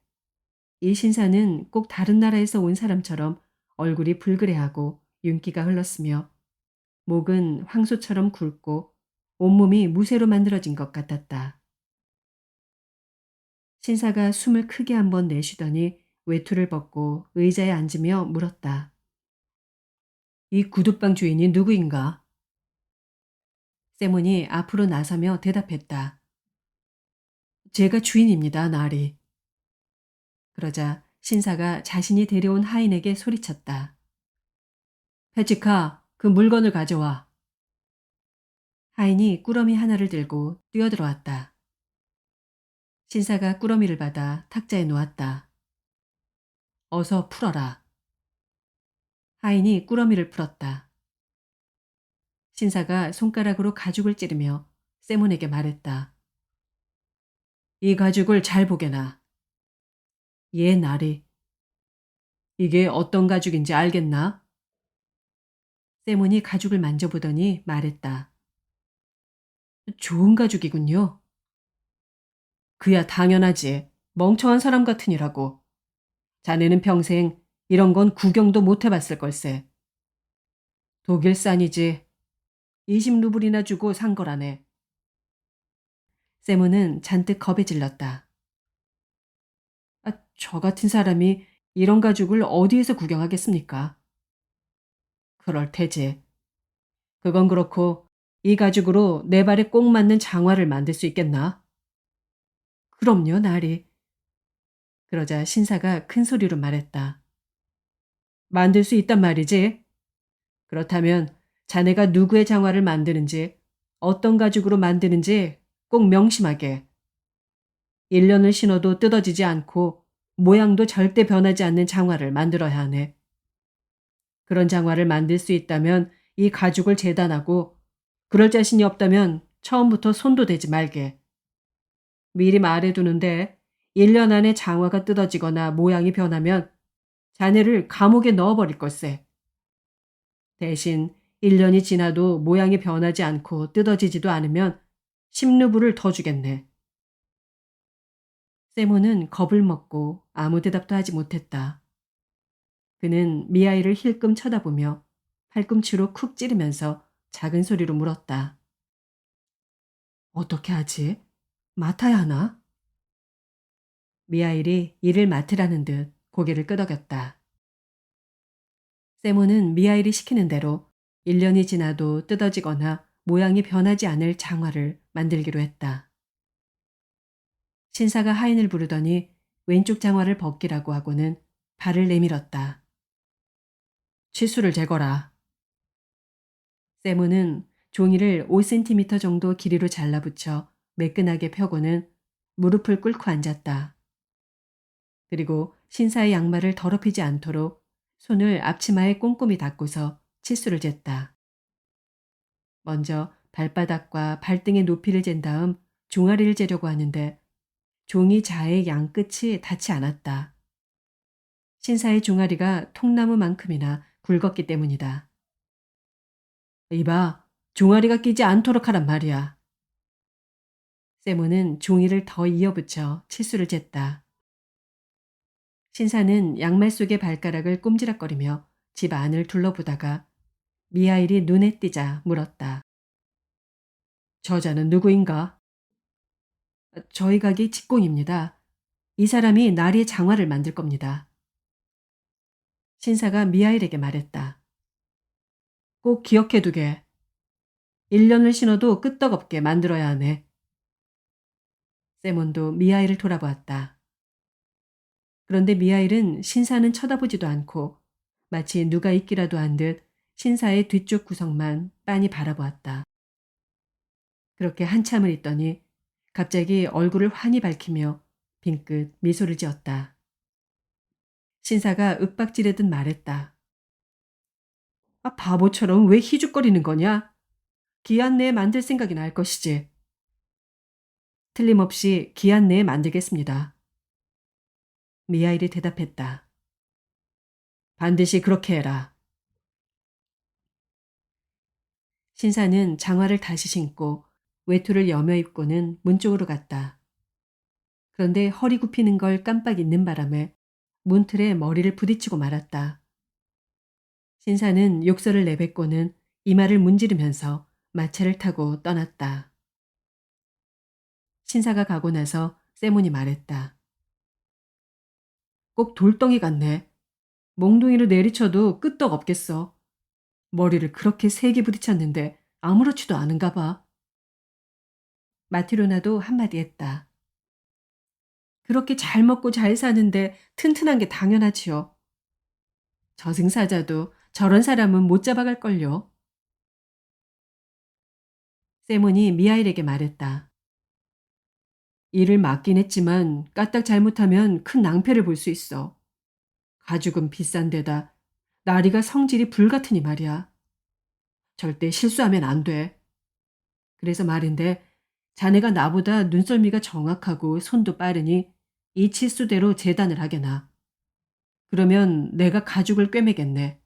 이 신사는 꼭 다른 나라에서 온 사람처럼 얼굴이 불그레하고 윤기가 흘렀으며 목은 황소처럼 굵고 온몸이 무쇠로 만들어진 것 같았다. 신사가 숨을 크게 한번 내쉬더니 외투를 벗고 의자에 앉으며 물었다. 이 구두방 주인이 누구인가? 세몬이 앞으로 나서며 대답했다. 제가 주인입니다, 나리. 그러자 신사가 자신이 데려온 하인에게 소리쳤다. 페치카, 그 물건을 가져와. 하인이 꾸러미 하나를 들고 뛰어들어왔다. 신사가 꾸러미를 받아 탁자에 놓았다. 어서 풀어라. 하인이 꾸러미를 풀었다. 신사가 손가락으로 가죽을 찌르며 세몬에게 말했다. 이 가죽을 잘 보게나. 예, 나리. 이게 어떤 가죽인지 알겠나? 세몬이 가죽을 만져보더니 말했다. 좋은 가죽이군요. 그야 당연하지. 멍청한 사람 같으니라고. 자네는 평생 이런 건 구경도 못 해봤을 걸세. 독일산이지. 20루블이나 주고 산 거라네. 세몬은 잔뜩 겁에 질렀다. 아, 저 같은 사람이 이런 가죽을 어디에서 구경하겠습니까? 그럴 테지. 그건 그렇고 이 가죽으로 내 발에 꼭 맞는 장화를 만들 수 있겠나? 그럼요, 나리. 그러자 신사가 큰 소리로 말했다. 만들 수 있단 말이지? 그렇다면 자네가 누구의 장화를 만드는지, 어떤 가죽으로 만드는지 꼭 명심하게. 1년을 신어도 뜯어지지 않고 모양도 절대 변하지 않는 장화를 만들어야 하네. 그런 장화를 만들 수 있다면 이 가죽을 재단하고 그럴 자신이 없다면 처음부터 손도 대지 말게. 미리 말해두는데 1년 안에 장화가 뜯어지거나 모양이 변하면 자네를 감옥에 넣어버릴 걸세. 대신 1년이 지나도 모양이 변하지 않고 뜯어지지도 않으면 10루블을 더 주겠네. 세모는 겁을 먹고 아무 대답도 하지 못했다. 그는 미아이를 힐끔 쳐다보며 팔꿈치로 쿡 찌르면서 작은 소리로 물었다. 어떻게 하지? 맡아야 하나? 미하일이 일을 맡으라는 듯 고개를 끄덕였다. 세모는 미하일이 시키는 대로 1년이 지나도 뜯어지거나 모양이 변하지 않을 장화를 만들기로 했다. 신사가 하인을 부르더니 왼쪽 장화를 벗기라고 하고는 발을 내밀었다. 치수를 재거라. 세모는 종이를 5cm 정도 길이로 잘라붙여 매끈하게 펴고는 무릎을 꿇고 앉았다. 그리고 신사의 양말을 더럽히지 않도록 손을 앞치마에 꼼꼼히 닦고서 치수를 쟀다. 먼저 발바닥과 발등의 높이를 잰 다음 종아리를 재려고 하는데 종이 자의 양끝이 닿지 않았다. 신사의 종아리가 통나무만큼이나 굵었기 때문이다. 이봐, 종아리가 끼지 않도록 하란 말이야. 세모는 종이를 더 이어붙여 치수를 쟀다. 신사는 양말 속의 발가락을 꼼지락거리며 집 안을 둘러보다가 미하일이 눈에 띄자 물었다. 저자는 누구인가? 저희 가게 직공입니다. 이 사람이 나리의 장화를 만들 겁니다. 신사가 미하일에게 말했다. 꼭 기억해두게. 1년을 신어도 끄떡없게 만들어야 하네. 세몬도 미하일을 돌아보았다. 그런데 미하일은 신사는 쳐다보지도 않고 마치 누가 있기라도 한 듯 신사의 뒤쪽 구석만 빤히 바라보았다. 그렇게 한참을 있더니 갑자기 얼굴을 환히 밝히며 빙긋 미소를 지었다. 신사가 윽박지르듯 말했다. 아, 바보처럼 왜 희죽거리는 거냐? 기한 내에 만들 생각이 날 것이지. 틀림없이 기한 내에 만들겠습니다. 미하일이 대답했다. 반드시 그렇게 해라. 신사는 장화를 다시 신고 외투를 여며 입고는 문 쪽으로 갔다. 그런데 허리 굽히는 걸 깜빡 잊는 바람에 문틀에 머리를 부딪히고 말았다. 신사는 욕설을 내뱉고는 이마를 문지르면서 마차를 타고 떠났다. 신사가 가고 나서 세몬이 말했다. 꼭 돌덩이 같네. 몽둥이로 내리쳐도 끄떡 없겠어. 머리를 그렇게 세게 부딪혔는데 아무렇지도 않은가 봐. 마티로나도 한마디 했다. 그렇게 잘 먹고 잘 사는데 튼튼한 게 당연하지요. 저승사자도 저런 사람은 못 잡아갈걸요. 세몬이 미하일에게 말했다. 일을 맡긴 했지만 까딱 잘못하면 큰 낭패를 볼 수 있어. 가죽은 비싼 데다 나리가 성질이 불같으니 말이야. 절대 실수하면 안 돼. 그래서 말인데 자네가 나보다 눈썰미가 정확하고 손도 빠르니 이 치수대로 재단을 하게나. 그러면 내가 가죽을 꿰매겠네.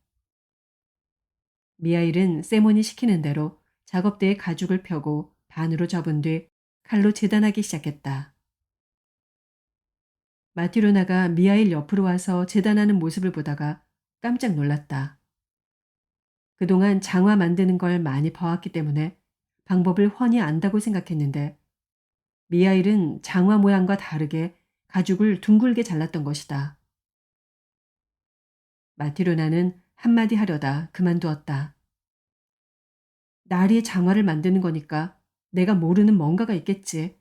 미하일은 세몬이 시키는 대로 작업대에 가죽을 펴고 반으로 접은 뒤 칼로 재단하기 시작했다. 마티로나가 미하일 옆으로 와서 재단하는 모습을 보다가 깜짝 놀랐다. 그동안 장화 만드는 걸 많이 봐왔기 때문에 방법을 훤히 안다고 생각했는데 미하일은 장화 모양과 다르게 가죽을 둥글게 잘랐던 것이다. 마티로나는 한마디 하려다 그만두었다. 나리의 장화를 만드는 거니까 내가 모르는 뭔가가 있겠지.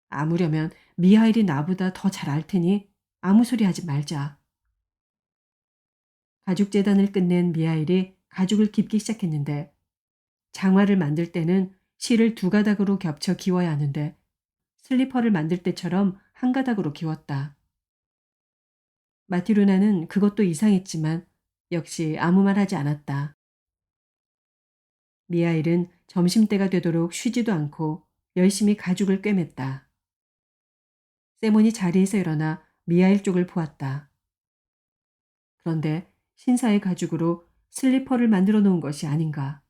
아무려면 미하일이 나보다 더 잘 알 테니 아무 소리 하지 말자. 가죽 재단을 끝낸 미하일이 가죽을 깁기 시작했는데 장화를 만들 때는 실을 두 가닥으로 겹쳐 기워야 하는데 슬리퍼를 만들 때처럼 한 가닥으로 기웠다. 마티루나는 그것도 이상했지만 역시 아무 말 하지 않았다. 미하일은 점심때가 되도록 쉬지도 않고 열심히 가죽을 꿰맸다. 세몬이 자리에서 일어나 미하일 쪽을 보았다. 그런데 신사의 가죽으로 슬리퍼를 만들어 놓은 것이 아닌가.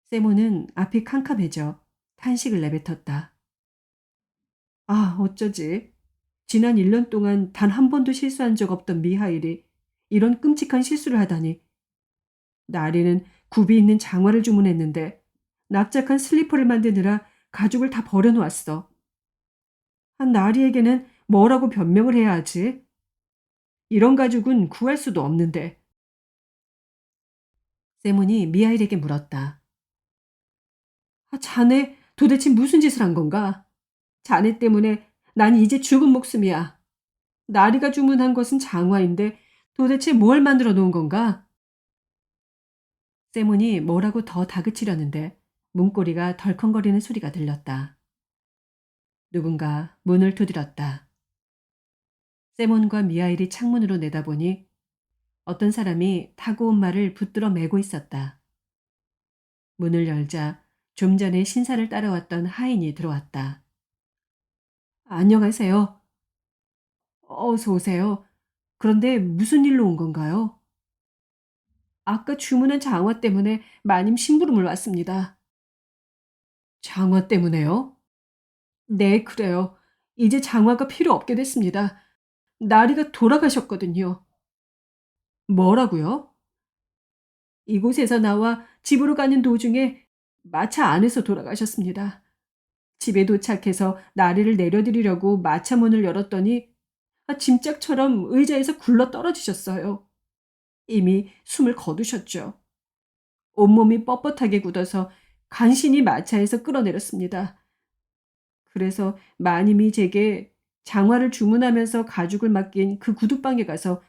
세몬은 앞이 캄캄해져 탄식을 내뱉었다. 아, 어쩌지. 지난 1년 동안 단 한 번도 실수한 적 없던 미하일이 이런 끔찍한 실수를 하다니. 나리는 굽이 있는 장화를 주문했는데 납작한 슬리퍼를 만드느라 가죽을 다 버려놓았어. 한 나리에게는 뭐라고 변명을 해야 하지? 이런 가죽은 구할 수도 없는데. 세몬이 미하일에게 물었다. 아, 자네 도대체 무슨 짓을 한 건가? 자네 때문에 난 이제 죽은 목숨이야. 나리가 주문한 것은 장화인데 도대체 뭘 만들어 놓은 건가? 세몬이 뭐라고 더 다그치려는데 문고리가 덜컹거리는 소리가 들렸다. 누군가 문을 두드렸다. 세몬과 미하일이 창문으로 내다보니 어떤 사람이 타고 온 말을 붙들어 메고 있었다. 문을 열자 좀 전에 신사를 따라왔던 하인이 들어왔다. 안녕하세요. 어서 오세요. 그런데 무슨 일로 온 건가요? 아까 주문한 장화 때문에 마님 심부름을 왔습니다. 장화 때문에요? 네, 그래요. 이제 장화가 필요 없게 됐습니다. 나리가 돌아가셨거든요. 뭐라고요? 이곳에서 나와 집으로 가는 도중에 마차 안에서 돌아가셨습니다. 집에 도착해서 나리를 내려드리려고 마차 문을 열었더니 짐짝처럼 의자에서 굴러 떨어지셨어요. 이미 숨을 거두셨죠. 온몸이 뻣뻣하게 굳어서 간신히 마차에서 끌어내렸습니다. 그래서 마님이 제게 장화를 주문하면서 가죽을 맡긴 그 구두방에 가서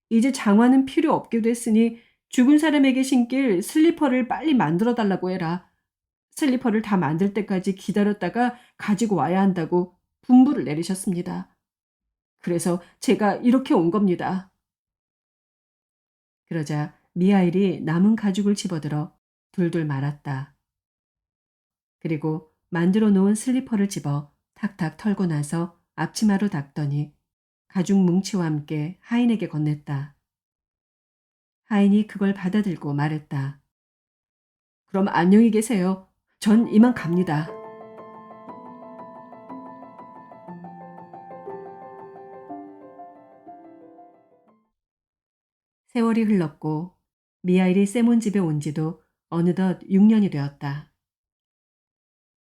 이제 장화는 필요 없게 됐으니 죽은 사람에게 신길 슬리퍼를 빨리 만들어 달라고 해라. 슬리퍼를 다 만들 때까지 기다렸다가 가지고 와야 한다고 분부를 내리셨습니다. 그래서 제가 이렇게 온 겁니다. 그러자 미하일이 남은 가죽을 집어들어 둘둘 말았다. 그리고 만들어 놓은 슬리퍼를 집어 탁탁 털고 나서 앞치마로 닦더니 가죽 뭉치와 함께 하인에게 건넸다. 하인이 그걸 받아들고 말했다. 그럼 안녕히 계세요. 전 이만 갑니다. 세월이 흘렀고 미하일이 세몬 집에 온 지도 어느덧 6년이 되었다.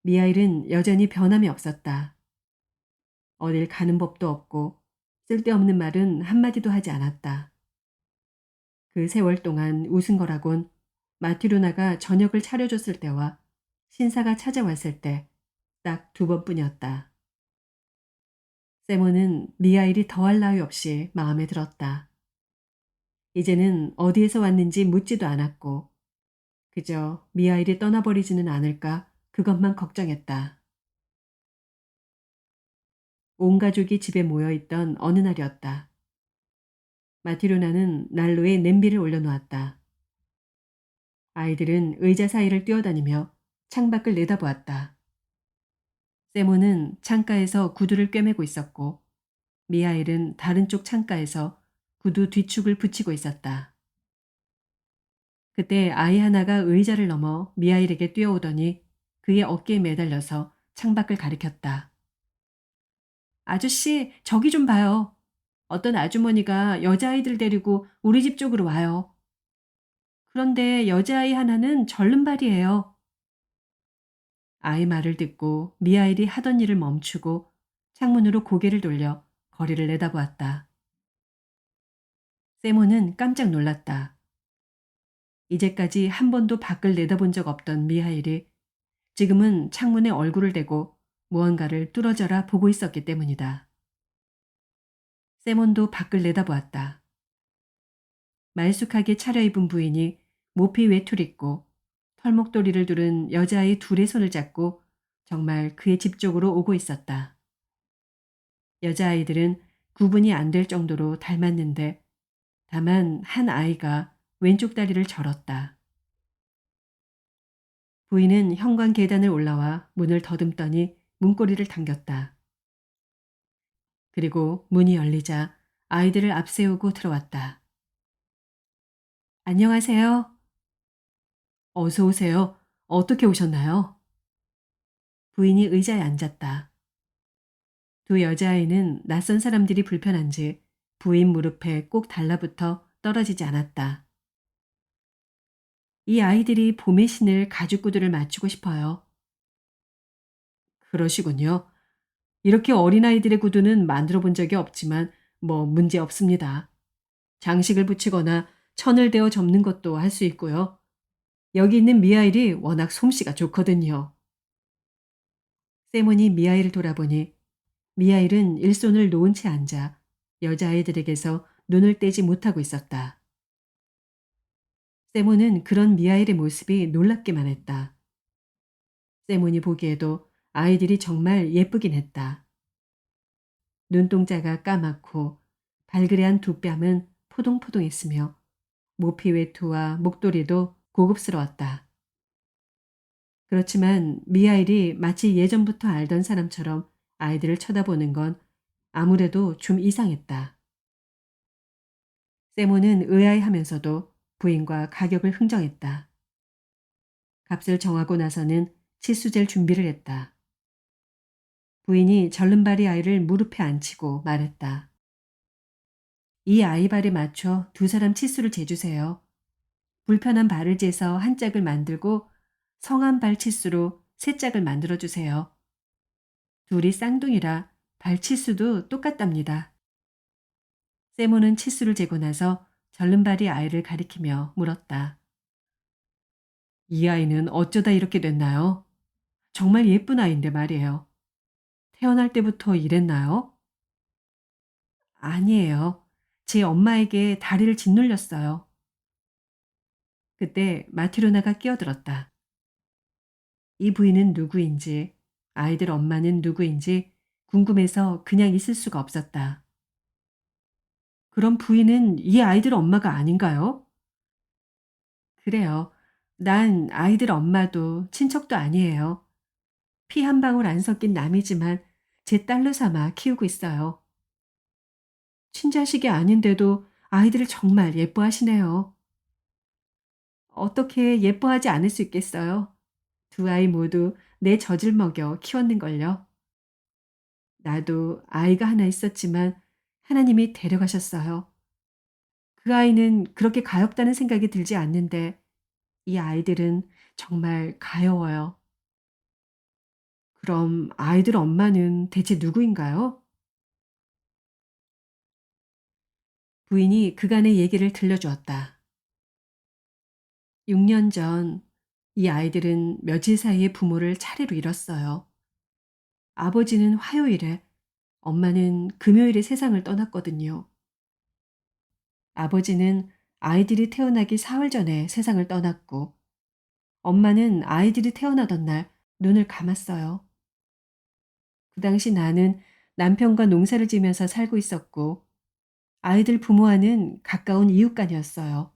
미하일은 여전히 변함이 없었다. 어딜 가는 법도 없고 쓸데없는 말은 한마디도 하지 않았다. 그 세월 동안 웃은 거라곤 마티루나가 저녁을 차려줬을 때와 신사가 찾아왔을 때 딱 두 번뿐이었다. 세몬은 미하일이 더할 나위 없이 마음에 들었다. 이제는 어디에서 왔는지 묻지도 않았고 그저 미하일이 떠나버리지는 않을까 그것만 걱정했다. 온 가족이 집에 모여있던 어느 날이었다. 마티로나는 난로에 냄비를 올려놓았다. 아이들은 의자 사이를 뛰어다니며 창밖을 내다보았다. 세모는 창가에서 구두를 꿰매고 있었고 미하일은 다른 쪽 창가에서 구두 뒤축을 붙이고 있었다. 그때 아이 하나가 의자를 넘어 미하일에게 뛰어오더니 그의 어깨에 매달려서 창밖을 가리켰다. 아저씨, 저기 좀 봐요. 어떤 아주머니가 여자아이들 데리고 우리 집 쪽으로 와요. 그런데 여자아이 하나는 절름발이에요. 아이 말을 듣고 미하일이 하던 일을 멈추고 창문으로 고개를 돌려 거리를 내다보았다. 세모는 깜짝 놀랐다. 이제까지 한 번도 밖을 내다본 적 없던 미하일이 지금은 창문에 얼굴을 대고 무언가를 뚫어져라 보고 있었기 때문이다. 세몬도 밖을 내다보았다. 말쑥하게 차려입은 부인이 모피 외투를 입고 털목도리를 두른 여자아이 둘의 손을 잡고 정말 그의 집 쪽으로 오고 있었다. 여자아이들은 구분이 안 될 정도로 닮았는데 다만 한 아이가 왼쪽 다리를 절었다. 부인은 현관 계단을 올라와 문을 더듬더니 문고리를 당겼다. 그리고 문이 열리자 아이들을 앞세우고 들어왔다. 안녕하세요. 어서 오세요. 어떻게 오셨나요? 부인이 의자에 앉았다. 두 여자아이는 낯선 사람들이 불편한지 부인 무릎에 꼭 달라붙어 떨어지지 않았다. 이 아이들이 봄의 신을 가죽 구두를 맞추고 싶어요. 그러시군요. 이렇게 어린아이들의 구두는 만들어 본 적이 없지만 뭐 문제 없습니다. 장식을 붙이거나 천을 대어 접는 것도 할 수 있고요. 여기 있는 미하일이 워낙 솜씨가 좋거든요. 세몬이 미하일을 돌아보니 미하일은 일손을 놓은 채 앉아 여자아이들에게서 눈을 떼지 못하고 있었다. 세몬은 그런 미하일의 모습이 놀랍기만 했다. 세몬이 보기에도 아이들이 정말 예쁘긴 했다. 눈동자가 까맣고 발그레한 두 뺨은 포동포동했으며 모피 외투와 목도리도 고급스러웠다. 그렇지만 미하일이 마치 예전부터 알던 사람처럼 아이들을 쳐다보는 건 아무래도 좀 이상했다. 세모는 의아해하면서도 부인과 가격을 흥정했다. 값을 정하고 나서는 치수젤 준비를 했다. 부인이 절름발이 아이를 무릎에 앉히고 말했다. 이 아이 발에 맞춰 두 사람 치수를 재주세요. 불편한 발을 재서 한 짝을 만들고 성한 발 치수로 세 짝을 만들어 주세요. 둘이 쌍둥이라 발 치수도 똑같답니다. 세모는 치수를 재고 나서 절름발이 아이를 가리키며 물었다. 이 아이는 어쩌다 이렇게 됐나요? 정말 예쁜 아이인데 말이에요. 태어날 때부터 이랬나요? 아니에요. 제 엄마에게 다리를 짓눌렸어요. 그때 마티로나가 끼어들었다. 이 부인은 누구인지, 아이들 엄마는 누구인지 궁금해서 그냥 있을 수가 없었다. 그럼 부인은 이 아이들 엄마가 아닌가요? 그래요. 난 아이들 엄마도 친척도 아니에요. 피 한 방울 안 섞인 남이지만 제 딸로 삼아 키우고 있어요. 친자식이 아닌데도 아이들을 정말 예뻐하시네요. 어떻게 예뻐하지 않을 수 있겠어요? 두 아이 모두 내 젖을 먹여 키웠는걸요. 나도 아이가 하나 있었지만 하나님이 데려가셨어요. 그 아이는 그렇게 가엾다는 생각이 들지 않는데 이 아이들은 정말 가여워요. 그럼 아이들 엄마는 대체 누구인가요? 부인이 그간의 얘기를 들려주었다. 6년 전 이 아이들은 며칠 사이에 부모를 차례로 잃었어요. 아버지는 화요일에, 엄마는 금요일에 세상을 떠났거든요. 아버지는 아이들이 태어나기 사흘 전에 세상을 떠났고 엄마는 아이들이 태어나던 날 눈을 감았어요. 그 당시 나는 남편과 농사를 지면서 살고 있었고 아이들 부모와는 가까운 이웃간이었어요.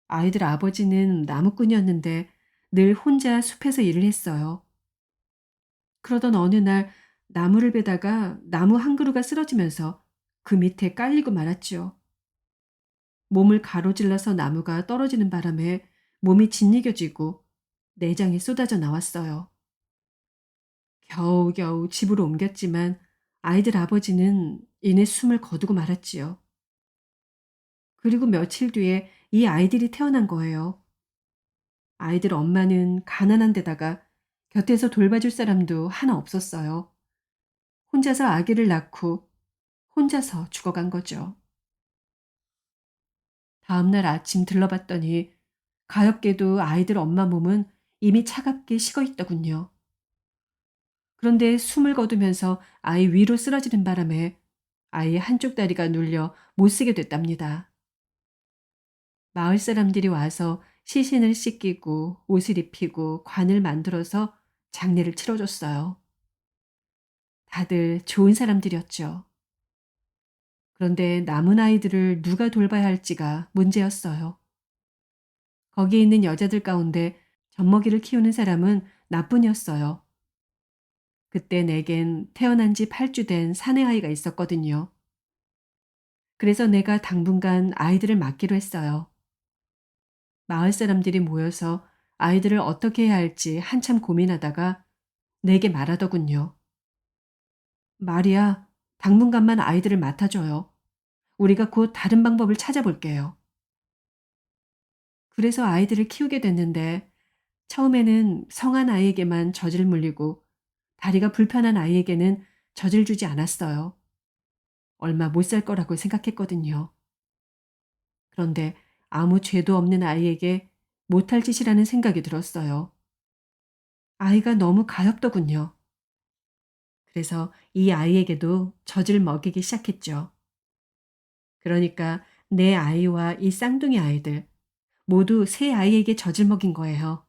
아이들 아버지는 나무꾼이었는데 늘 혼자 숲에서 일을 했어요. 그러던 어느 날 나무를 베다가 나무 한 그루가 쓰러지면서 그 밑에 깔리고 말았지요. 몸을 가로질러서 나무가 떨어지는 바람에 몸이 짓이겨지고 내장이 쏟아져 나왔어요. 겨우겨우 집으로 옮겼지만 아이들 아버지는 이내 숨을 거두고 말았지요. 그리고 며칠 뒤에 이 아이들이 태어난 거예요. 아이들 엄마는 가난한 데다가 곁에서 돌봐줄 사람도 하나 없었어요. 혼자서 아기를 낳고 혼자서 죽어간 거죠. 다음날 아침 들러봤더니 가엾게도 아이들 엄마 몸은 이미 차갑게 식어 있더군요. 그런데 숨을 거두면서 아이 위로 쓰러지는 바람에 아이의 한쪽 다리가 눌려 못 쓰게 됐답니다. 마을 사람들이 와서 시신을 씻기고 옷을 입히고 관을 만들어서 장례를 치러줬어요. 다들 좋은 사람들이었죠. 그런데 남은 아이들을 누가 돌봐야 할지가 문제였어요. 거기에 있는 여자들 가운데 젖먹이를 키우는 사람은 나뿐이었어요. 그때 내겐 태어난 지 8주 된 사내 아이가 있었거든요. 그래서 내가 당분간 아이들을 맡기로 했어요. 마을 사람들이 모여서 아이들을 어떻게 해야 할지 한참 고민하다가 내게 말하더군요. 마리아, 당분간만 아이들을 맡아줘요. 우리가 곧 다른 방법을 찾아볼게요. 그래서 아이들을 키우게 됐는데 처음에는 성한 아이에게만 젖을 물리고 다리가 불편한 아이에게는 젖을 주지 않았어요. 얼마 못 살 거라고 생각했거든요. 그런데 아무 죄도 없는 아이에게 못할 짓이라는 생각이 들었어요. 아이가 너무 가엾더군요. 그래서 이 아이에게도 젖을 먹이기 시작했죠. 그러니까 내 아이와 이 쌍둥이 아이들 모두 세 아이에게 젖을 먹인 거예요.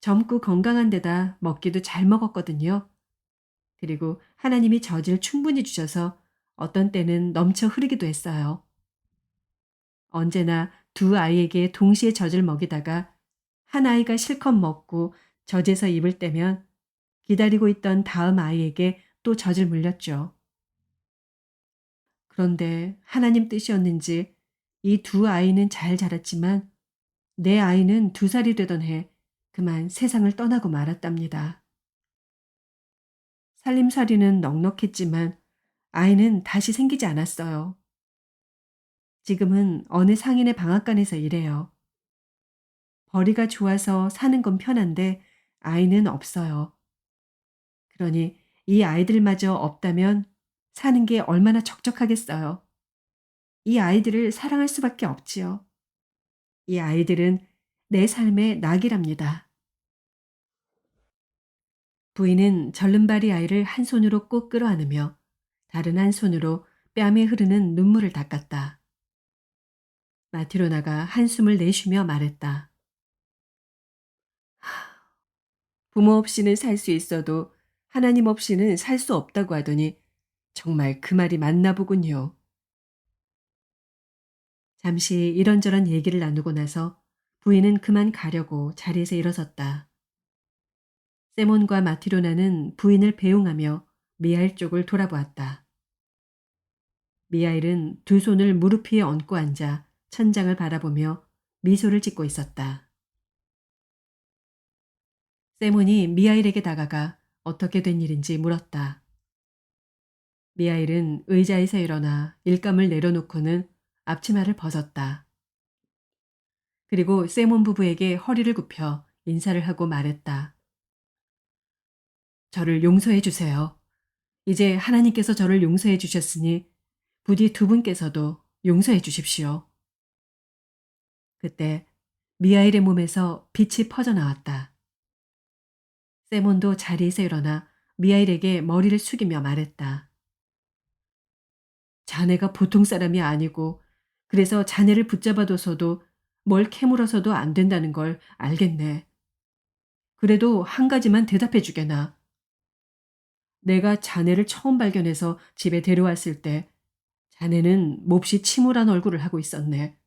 젊고 건강한 데다 먹기도 잘 먹었거든요. 그리고 하나님이 젖을 충분히 주셔서 어떤 때는 넘쳐 흐르기도 했어요. 언제나 두 아이에게 동시에 젖을 먹이다가 한 아이가 실컷 먹고 젖에서 입을 떼면 기다리고 있던 다음 아이에게 또 젖을 물렸죠. 그런데 하나님 뜻이었는지 이 두 아이는 잘 자랐지만 내 아이는 2살이 되던 해 그만 세상을 떠나고 말았답니다. 살림살이는 넉넉했지만 아이는 다시 생기지 않았어요. 지금은 어느 상인의 방앗간에서 일해요. 벌이가 좋아서 사는 건 편한데 아이는 없어요. 그러니 이 아이들마저 없다면 사는 게 얼마나 적적하겠어요. 이 아이들을 사랑할 수밖에 없지요. 이 아이들은 내 삶의 낙이랍니다. 부인은 절름발이 아이를 한 손으로 꼭 끌어안으며 다른 한 손으로 뺨에 흐르는 눈물을 닦았다. 마트로나가 한숨을 내쉬며 말했다. 부모 없이는 살 수 있어도 하나님 없이는 살 수 없다고 하더니 정말 그 말이 맞나 보군요. 잠시 이런저런 얘기를 나누고 나서 부인은 그만 가려고 자리에서 일어섰다. 세몬과 마티로나는 부인을 배웅하며 미하일 쪽을 돌아보았다. 미하일은 두 손을 무릎 위에 얹고 앉아 천장을 바라보며 미소를 짓고 있었다. 세몬이 미하일에게 다가가 어떻게 된 일인지 물었다. 미하일은 의자에서 일어나 일감을 내려놓고는 앞치마를 벗었다. 그리고 세몬 부부에게 허리를 굽혀 인사를 하고 말했다. 저를 용서해 주세요. 이제 하나님께서 저를 용서해 주셨으니 부디 두 분께서도 용서해 주십시오. 그때 미하일의 몸에서 빛이 퍼져나왔다. 세몬도 자리에서 일어나 미하일에게 머리를 숙이며 말했다. 자네가 보통 사람이 아니고 그래서 자네를 붙잡아둬서도 뭘 캐물어서도 안 된다는 걸 알겠네. 그래도 한 가지만 대답해 주게나. 내가 자네를 처음 발견해서 집에 데려왔을 때 자네는 몹시 침울한 얼굴을 하고 있었네.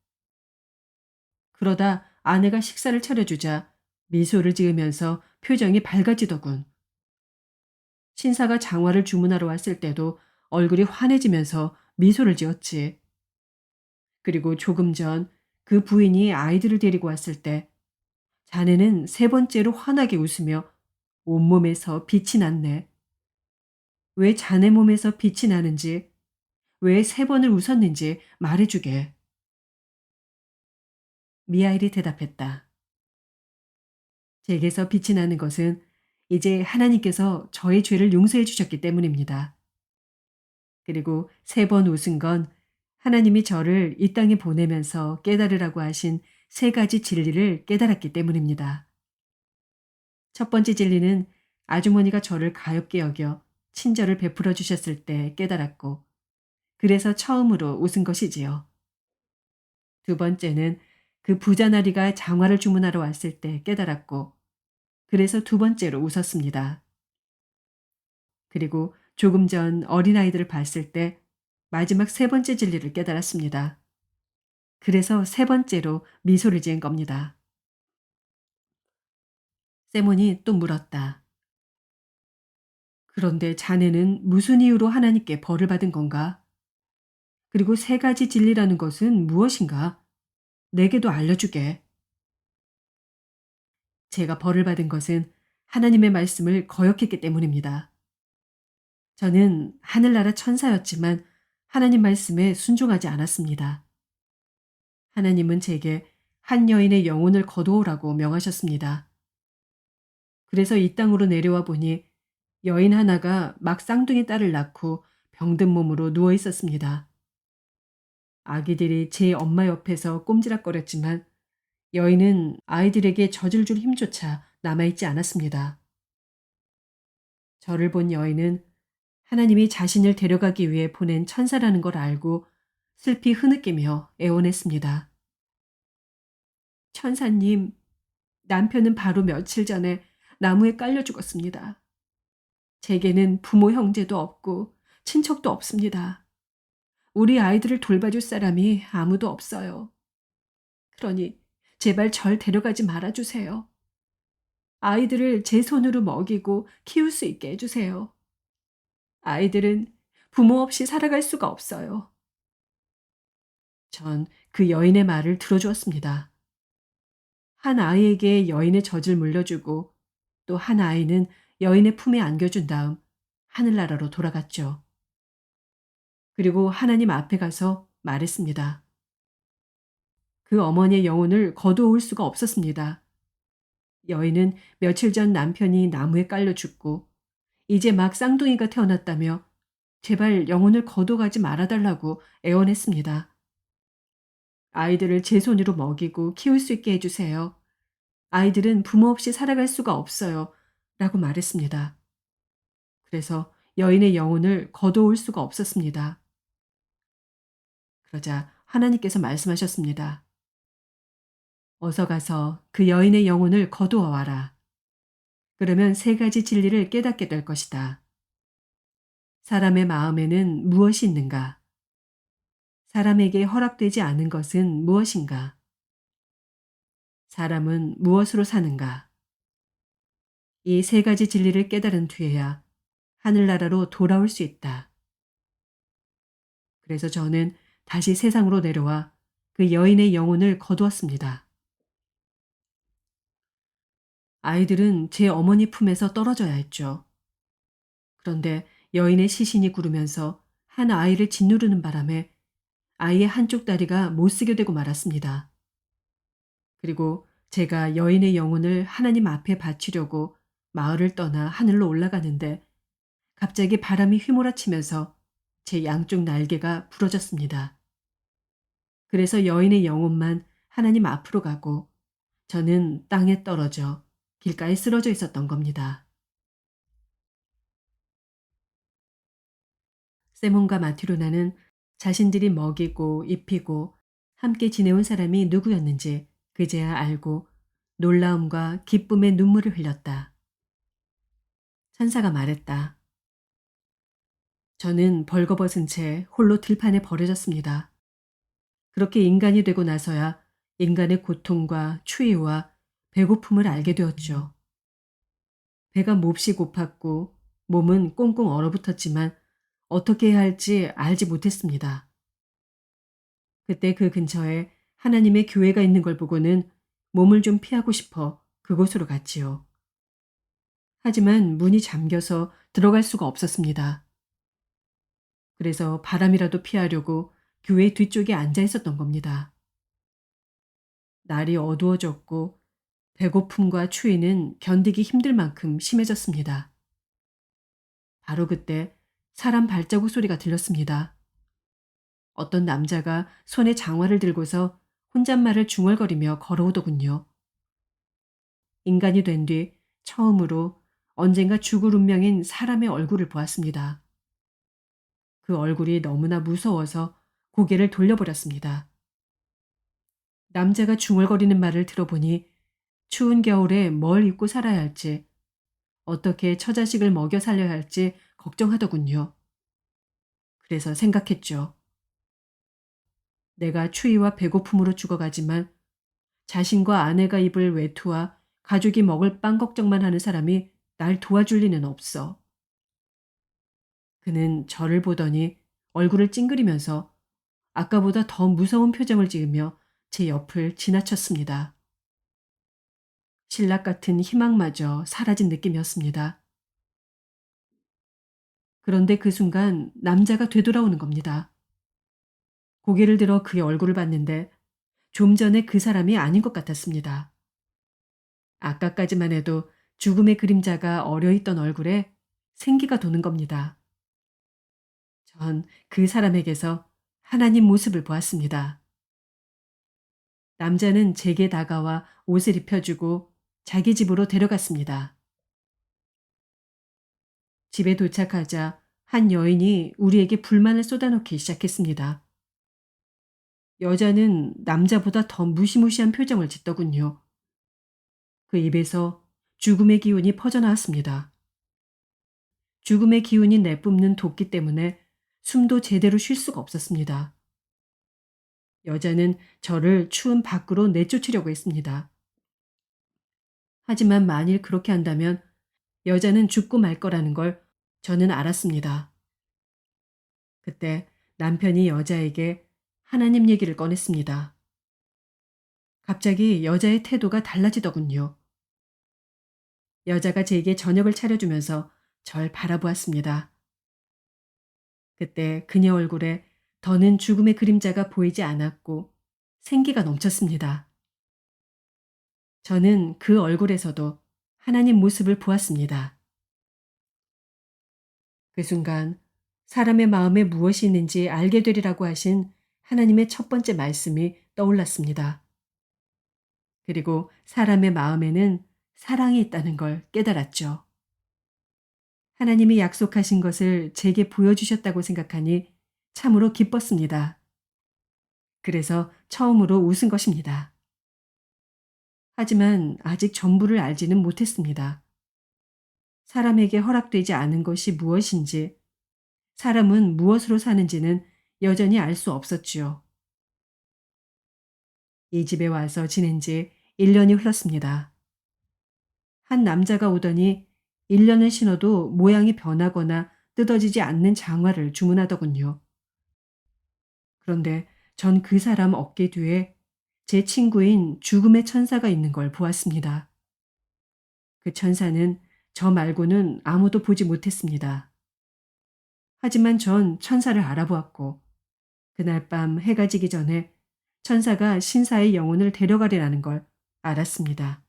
그러다 아내가 식사를 차려주자 미소를 지으면서 표정이 밝아지더군. 신사가 장화를 주문하러 왔을 때도 얼굴이 환해지면서 미소를 지었지. 그리고 조금 전 그 부인이 아이들을 데리고 왔을 때 자네는 세 번째로 환하게 웃으며 온몸에서 빛이 났네. 왜 자네 몸에서 빛이 나는지, 왜 세 번을 웃었는지 말해주게. 미하일이 대답했다. 제게서 빛이 나는 것은 이제 하나님께서 저의 죄를 용서해 주셨기 때문입니다. 그리고 세 번 웃은 건 하나님이 저를 이 땅에 보내면서 깨달으라고 하신 세 가지 진리를 깨달았기 때문입니다. 첫 번째 진리는 아주머니가 저를 가엾게 여겨 친절을 베풀어 주셨을 때 깨달았고, 그래서 처음으로 웃은 것이지요. 두 번째는 그 부자나리가 장화를 주문하러 왔을 때 깨달았고, 그래서 두 번째로 웃었습니다. 그리고 조금 전 어린아이들을 봤을 때 마지막 세 번째 진리를 깨달았습니다. 그래서 세 번째로 미소를 지은 겁니다. 세몬이 또 물었다. 그런데 자네는 무슨 이유로 하나님께 벌을 받은 건가? 그리고 세 가지 진리라는 것은 무엇인가? 내게도 알려주게. 제가 벌을 받은 것은 하나님의 말씀을 거역했기 때문입니다. 저는 하늘나라 천사였지만 하나님 말씀에 순종하지 않았습니다. 하나님은 제게 한 여인의 영혼을 거두오라고 명하셨습니다. 그래서 이 땅으로 내려와 보니 여인 하나가 막 쌍둥이 딸을 낳고 병든 몸으로 누워 있었습니다. 아기들이 제 엄마 옆에서 꼼지락거렸지만 여인은 아이들에게 젖을 줄 힘조차 남아있지 않았습니다. 저를 본 여인은 하나님이 자신을 데려가기 위해 보낸 천사라는 걸 알고 슬피 흐느끼며 애원했습니다. 천사님, 남편은 바로 며칠 전에 나무에 깔려 죽었습니다. 제게는 부모 형제도 없고 친척도 없습니다. 우리 아이들을 돌봐줄 사람이 아무도 없어요. 그러니 제발 절 데려가지 말아주세요. 아이들을 제 손으로 먹이고 키울 수 있게 해주세요. 아이들은 부모 없이 살아갈 수가 없어요. 전 그 여인의 말을 들어주었습니다. 한 아이에게 여인의 젖을 물려주고 또 한 아이는 여인의 품에 안겨준 다음 하늘나라로 돌아갔죠. 그리고 하나님 앞에 가서 말했습니다. 그 어머니의 영혼을 거두어올 수가 없었습니다. 여인은 며칠 전 남편이 나무에 깔려 죽고 이제 막 쌍둥이가 태어났다며 제발 영혼을 거둬가지 말아달라고 애원했습니다. 아이들을 제 손으로 먹이고 키울 수 있게 해주세요. 아이들은 부모 없이 살아갈 수가 없어요. 라고 말했습니다. 그래서 여인의 영혼을 거둬올 수가 없었습니다. 그러자 하나님께서 말씀하셨습니다. 어서 가서 그 여인의 영혼을 거두어 와라. 그러면 세 가지 진리를 깨닫게 될 것이다. 사람의 마음에는 무엇이 있는가? 사람에게 허락되지 않은 것은 무엇인가? 사람은 무엇으로 사는가? 이 세 가지 진리를 깨달은 뒤에야 하늘나라로 돌아올 수 있다. 그래서 저는 다시 세상으로 내려와 그 여인의 영혼을 거두었습니다. 아이들은 제 어머니 품에서 떨어져야 했죠. 그런데 여인의 시신이 구르면서 한 아이를 짓누르는 바람에 아이의 한쪽 다리가 못쓰게 되고 말았습니다. 그리고 제가 여인의 영혼을 하나님 앞에 바치려고 마을을 떠나 하늘로 올라가는데 갑자기 바람이 휘몰아치면서 제 양쪽 날개가 부러졌습니다. 그래서 여인의 영혼만 하나님 앞으로 가고 저는 땅에 떨어져 길가에 쓰러져 있었던 겁니다. 세몬과 마티로나는 자신들이 먹이고 입히고 함께 지내온 사람이 누구였는지 그제야 알고 놀라움과 기쁨의 눈물을 흘렸다. 천사가 말했다. 저는 벌거벗은 채 홀로 들판에 버려졌습니다. 그렇게 인간이 되고 나서야 인간의 고통과 추위와 배고픔을 알게 되었죠. 배가 몹시 고팠고 몸은 꽁꽁 얼어붙었지만 어떻게 해야 할지 알지 못했습니다. 그때 그 근처에 하나님의 교회가 있는 걸 보고는 몸을 좀 피하고 싶어 그곳으로 갔지요. 하지만 문이 잠겨서 들어갈 수가 없었습니다. 그래서 바람이라도 피하려고 교회 뒤쪽에 앉아 있었던 겁니다. 날이 어두워졌고 배고픔과 추위는 견디기 힘들 만큼 심해졌습니다. 바로 그때 사람 발자국 소리가 들렸습니다. 어떤 남자가 손에 장화를 들고서 혼잣말을 중얼거리며 걸어오더군요. 인간이 된 뒤 처음으로 언젠가 죽을 운명인 사람의 얼굴을 보았습니다. 그 얼굴이 너무나 무서워서 고개를 돌려버렸습니다. 남자가 중얼거리는 말을 들어보니 추운 겨울에 뭘 입고 살아야 할지, 어떻게 처자식을 먹여 살려야 할지 걱정하더군요. 그래서 생각했죠. 내가 추위와 배고픔으로 죽어가지만 자신과 아내가 입을 외투와 가족이 먹을 빵 걱정만 하는 사람이 날 도와줄 리는 없어. 그는 저를 보더니 얼굴을 찡그리면서 아까보다 더 무서운 표정을 지으며 제 옆을 지나쳤습니다. 신락 같은 희망마저 사라진 느낌이었습니다. 그런데 그 순간 남자가 되돌아오는 겁니다. 고개를 들어 그의 얼굴을 봤는데 좀 전에 그 사람이 아닌 것 같았습니다. 아까까지만 해도 죽음의 그림자가 어려있던 얼굴에 생기가 도는 겁니다. 전 그 사람에게서 하나님 모습을 보았습니다. 남자는 제게 다가와 옷을 입혀주고 자기 집으로 데려갔습니다. 집에 도착하자 한 여인이 우리에게 불만을 쏟아놓기 시작했습니다. 여자는 남자보다 더 무시무시한 표정을 짓더군요. 그 입에서 죽음의 기운이 퍼져나왔습니다. 죽음의 기운이 내뿜는 도끼 때문에 숨도 제대로 쉴 수가 없었습니다. 여자는 저를 추운 밖으로 내쫓으려고 했습니다. 하지만 만일 그렇게 한다면 여자는 죽고 말 거라는 걸 저는 알았습니다. 그때 남편이 여자에게 하나님 얘기를 꺼냈습니다. 갑자기 여자의 태도가 달라지더군요. 여자가 제게 저녁을 차려주면서 절 바라보았습니다. 그때 그녀 얼굴에 더는 죽음의 그림자가 보이지 않았고 생기가 넘쳤습니다. 저는 그 얼굴에서도 하나님 모습을 보았습니다. 그 순간 사람의 마음에 무엇이 있는지 알게 되리라고 하신 하나님의 첫 번째 말씀이 떠올랐습니다. 그리고 사람의 마음에는 사랑이 있다는 걸 깨달았죠. 하나님이 약속하신 것을 제게 보여주셨다고 생각하니 참으로 기뻤습니다. 그래서 처음으로 웃은 것입니다. 하지만 아직 전부를 알지는 못했습니다. 사람에게 허락되지 않은 것이 무엇인지, 사람은 무엇으로 사는지는 여전히 알 수 없었지요. 이 집에 와서 지낸 지 1년이 흘렀습니다. 한 남자가 오더니 1년을 신어도 모양이 변하거나 뜯어지지 않는 장화를 주문하더군요. 그런데 전 그 사람 어깨 뒤에 제 친구인 죽음의 천사가 있는 걸 보았습니다. 그 천사는 저 말고는 아무도 보지 못했습니다. 하지만 전 천사를 알아보았고 그날 밤 해가 지기 전에 천사가 신사의 영혼을 데려가리라는 걸 알았습니다.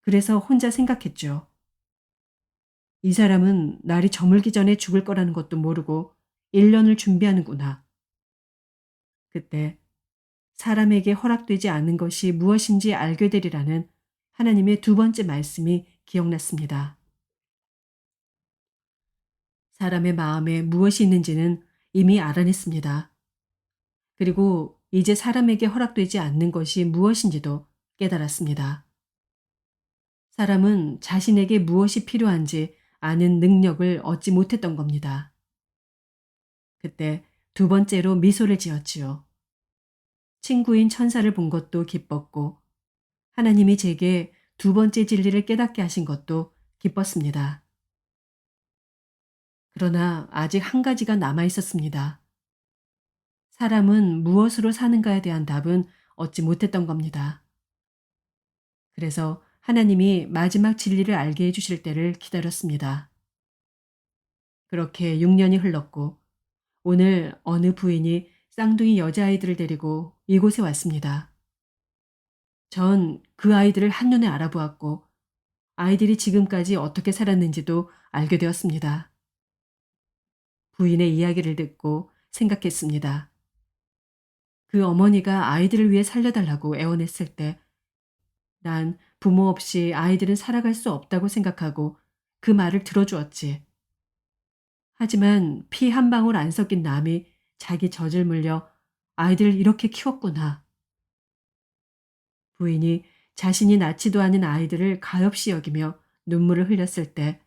그래서 혼자 생각했죠. 이 사람은 날이 저물기 전에 죽을 거라는 것도 모르고 1년을 준비하는구나. 그때 사람에게 허락되지 않은 것이 무엇인지 알게 되리라는 하나님의 두 번째 말씀이 기억났습니다. 사람의 마음에 무엇이 있는지는 이미 알아냈습니다. 그리고 이제 사람에게 허락되지 않는 것이 무엇인지도 깨달았습니다. 사람은 자신에게 무엇이 필요한지 아는 능력을 얻지 못했던 겁니다. 그때 두 번째로 미소를 지었지요. 친구인 천사를 본 것도 기뻤고 하나님이 제게 두 번째 진리를 깨닫게 하신 것도 기뻤습니다. 그러나 아직 한 가지가 남아 있었습니다. 사람은 무엇으로 사는가에 대한 답은 얻지 못했던 겁니다. 그래서 하나님이 마지막 진리를 알게 해주실 때를 기다렸습니다. 그렇게 6년이 흘렀고 오늘 어느 부인이 쌍둥이 여자아이들을 데리고 이곳에 왔습니다. 전 그 아이들을 한눈에 알아보았고 아이들이 지금까지 어떻게 살았는지도 알게 되었습니다. 부인의 이야기를 듣고 생각했습니다. 그 어머니가 아이들을 위해 살려달라고 애원했을 때 난 부모 없이 아이들은 살아갈 수 없다고 생각하고 그 말을 들어주었지. 하지만 피 한 방울 안 섞인 남이 자기 젖을 물려 아이들을 이렇게 키웠구나. 부인이 자신이 낳지도 않은 아이들을 가엾이 여기며 눈물을 흘렸을 때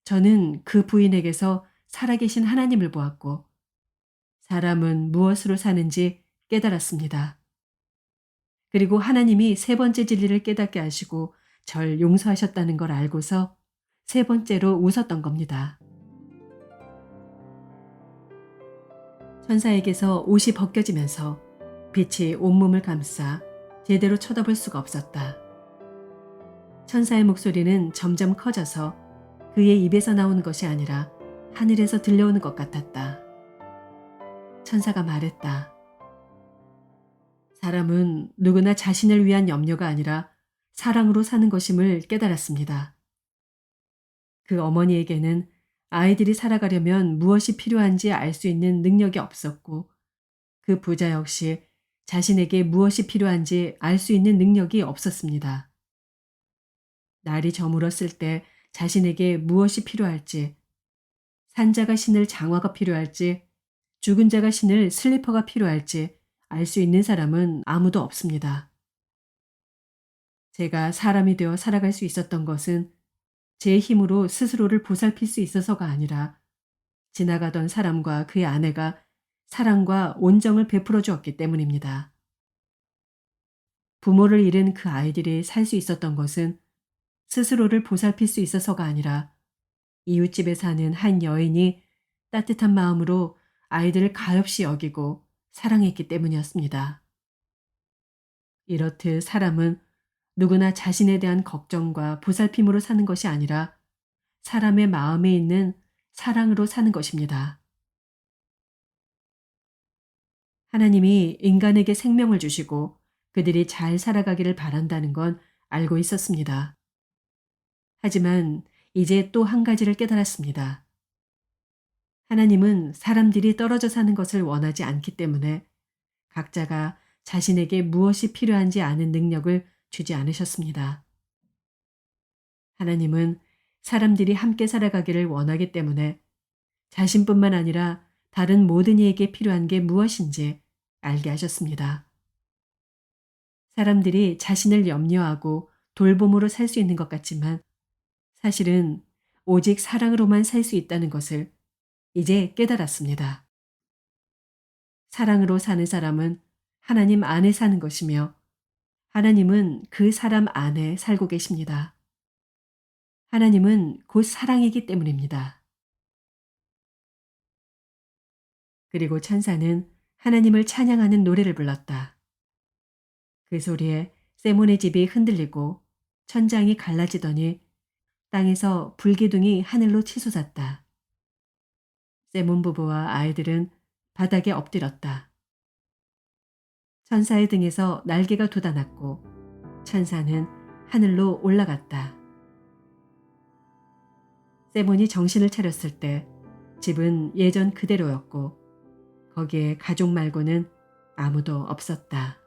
저는 그 부인에게서 살아계신 하나님을 보았고 사람은 무엇으로 사는지 깨달았습니다. 그리고 하나님이 세 번째 진리를 깨닫게 하시고 절 용서하셨다는 걸 알고서 세 번째로 웃었던 겁니다. 천사에게서 옷이 벗겨지면서 빛이 온몸을 감싸 제대로 쳐다볼 수가 없었다. 천사의 목소리는 점점 커져서 그의 입에서 나오는 것이 아니라 하늘에서 들려오는 것 같았다. 천사가 말했다. 사람은 누구나 자신을 위한 염려가 아니라 사랑으로 사는 것임을 깨달았습니다. 그 어머니에게는 아이들이 살아가려면 무엇이 필요한지 알 수 있는 능력이 없었고 그 부자 역시 자신에게 무엇이 필요한지 알 수 있는 능력이 없었습니다. 날이 저물었을 때 자신에게 무엇이 필요할지, 산자가 신을 장화가 필요할지, 죽은 자가 신을 슬리퍼가 필요할지 알 수 있는 사람은 아무도 없습니다. 제가 사람이 되어 살아갈 수 있었던 것은 제 힘으로 스스로를 보살필 수 있어서가 아니라 지나가던 사람과 그의 아내가 사랑과 온정을 베풀어 주었기 때문입니다. 부모를 잃은 그 아이들이 살 수 있었던 것은 스스로를 보살필 수 있어서가 아니라 이웃집에 사는 한 여인이 따뜻한 마음으로 아이들을 가엾이 여기고 사랑했기 때문이었습니다. 이렇듯 사람은 누구나 자신에 대한 걱정과 보살핌으로 사는 것이 아니라 사람의 마음에 있는 사랑으로 사는 것입니다. 하나님이 인간에게 생명을 주시고 그들이 잘 살아가기를 바란다는 건 알고 있었습니다. 하지만 이제 또 한 가지를 깨달았습니다. 하나님은 사람들이 떨어져 사는 것을 원하지 않기 때문에 각자가 자신에게 무엇이 필요한지 아는 능력을 주지 않으셨습니다. 하나님은 사람들이 함께 살아가기를 원하기 때문에 자신뿐만 아니라 다른 모든 이에게 필요한 게 무엇인지 알게 하셨습니다. 사람들이 자신을 염려하고 돌봄으로 살 수 있는 것 같지만 사실은 오직 사랑으로만 살 수 있다는 것을 이제 깨달았습니다. 사랑으로 사는 사람은 하나님 안에 사는 것이며 하나님은 그 사람 안에 살고 계십니다. 하나님은 곧 사랑이기 때문입니다. 그리고 천사는 하나님을 찬양하는 노래를 불렀다. 그 소리에 세몬의 집이 흔들리고 천장이 갈라지더니 땅에서 불기둥이 하늘로 치솟았다. 세몬 부부와 아이들은 바닥에 엎드렸다. 천사의 등에서 날개가 돋아났고 천사는 하늘로 올라갔다. 세몬이 정신을 차렸을 때 집은 예전 그대로였고 거기에 가족 말고는 아무도 없었다.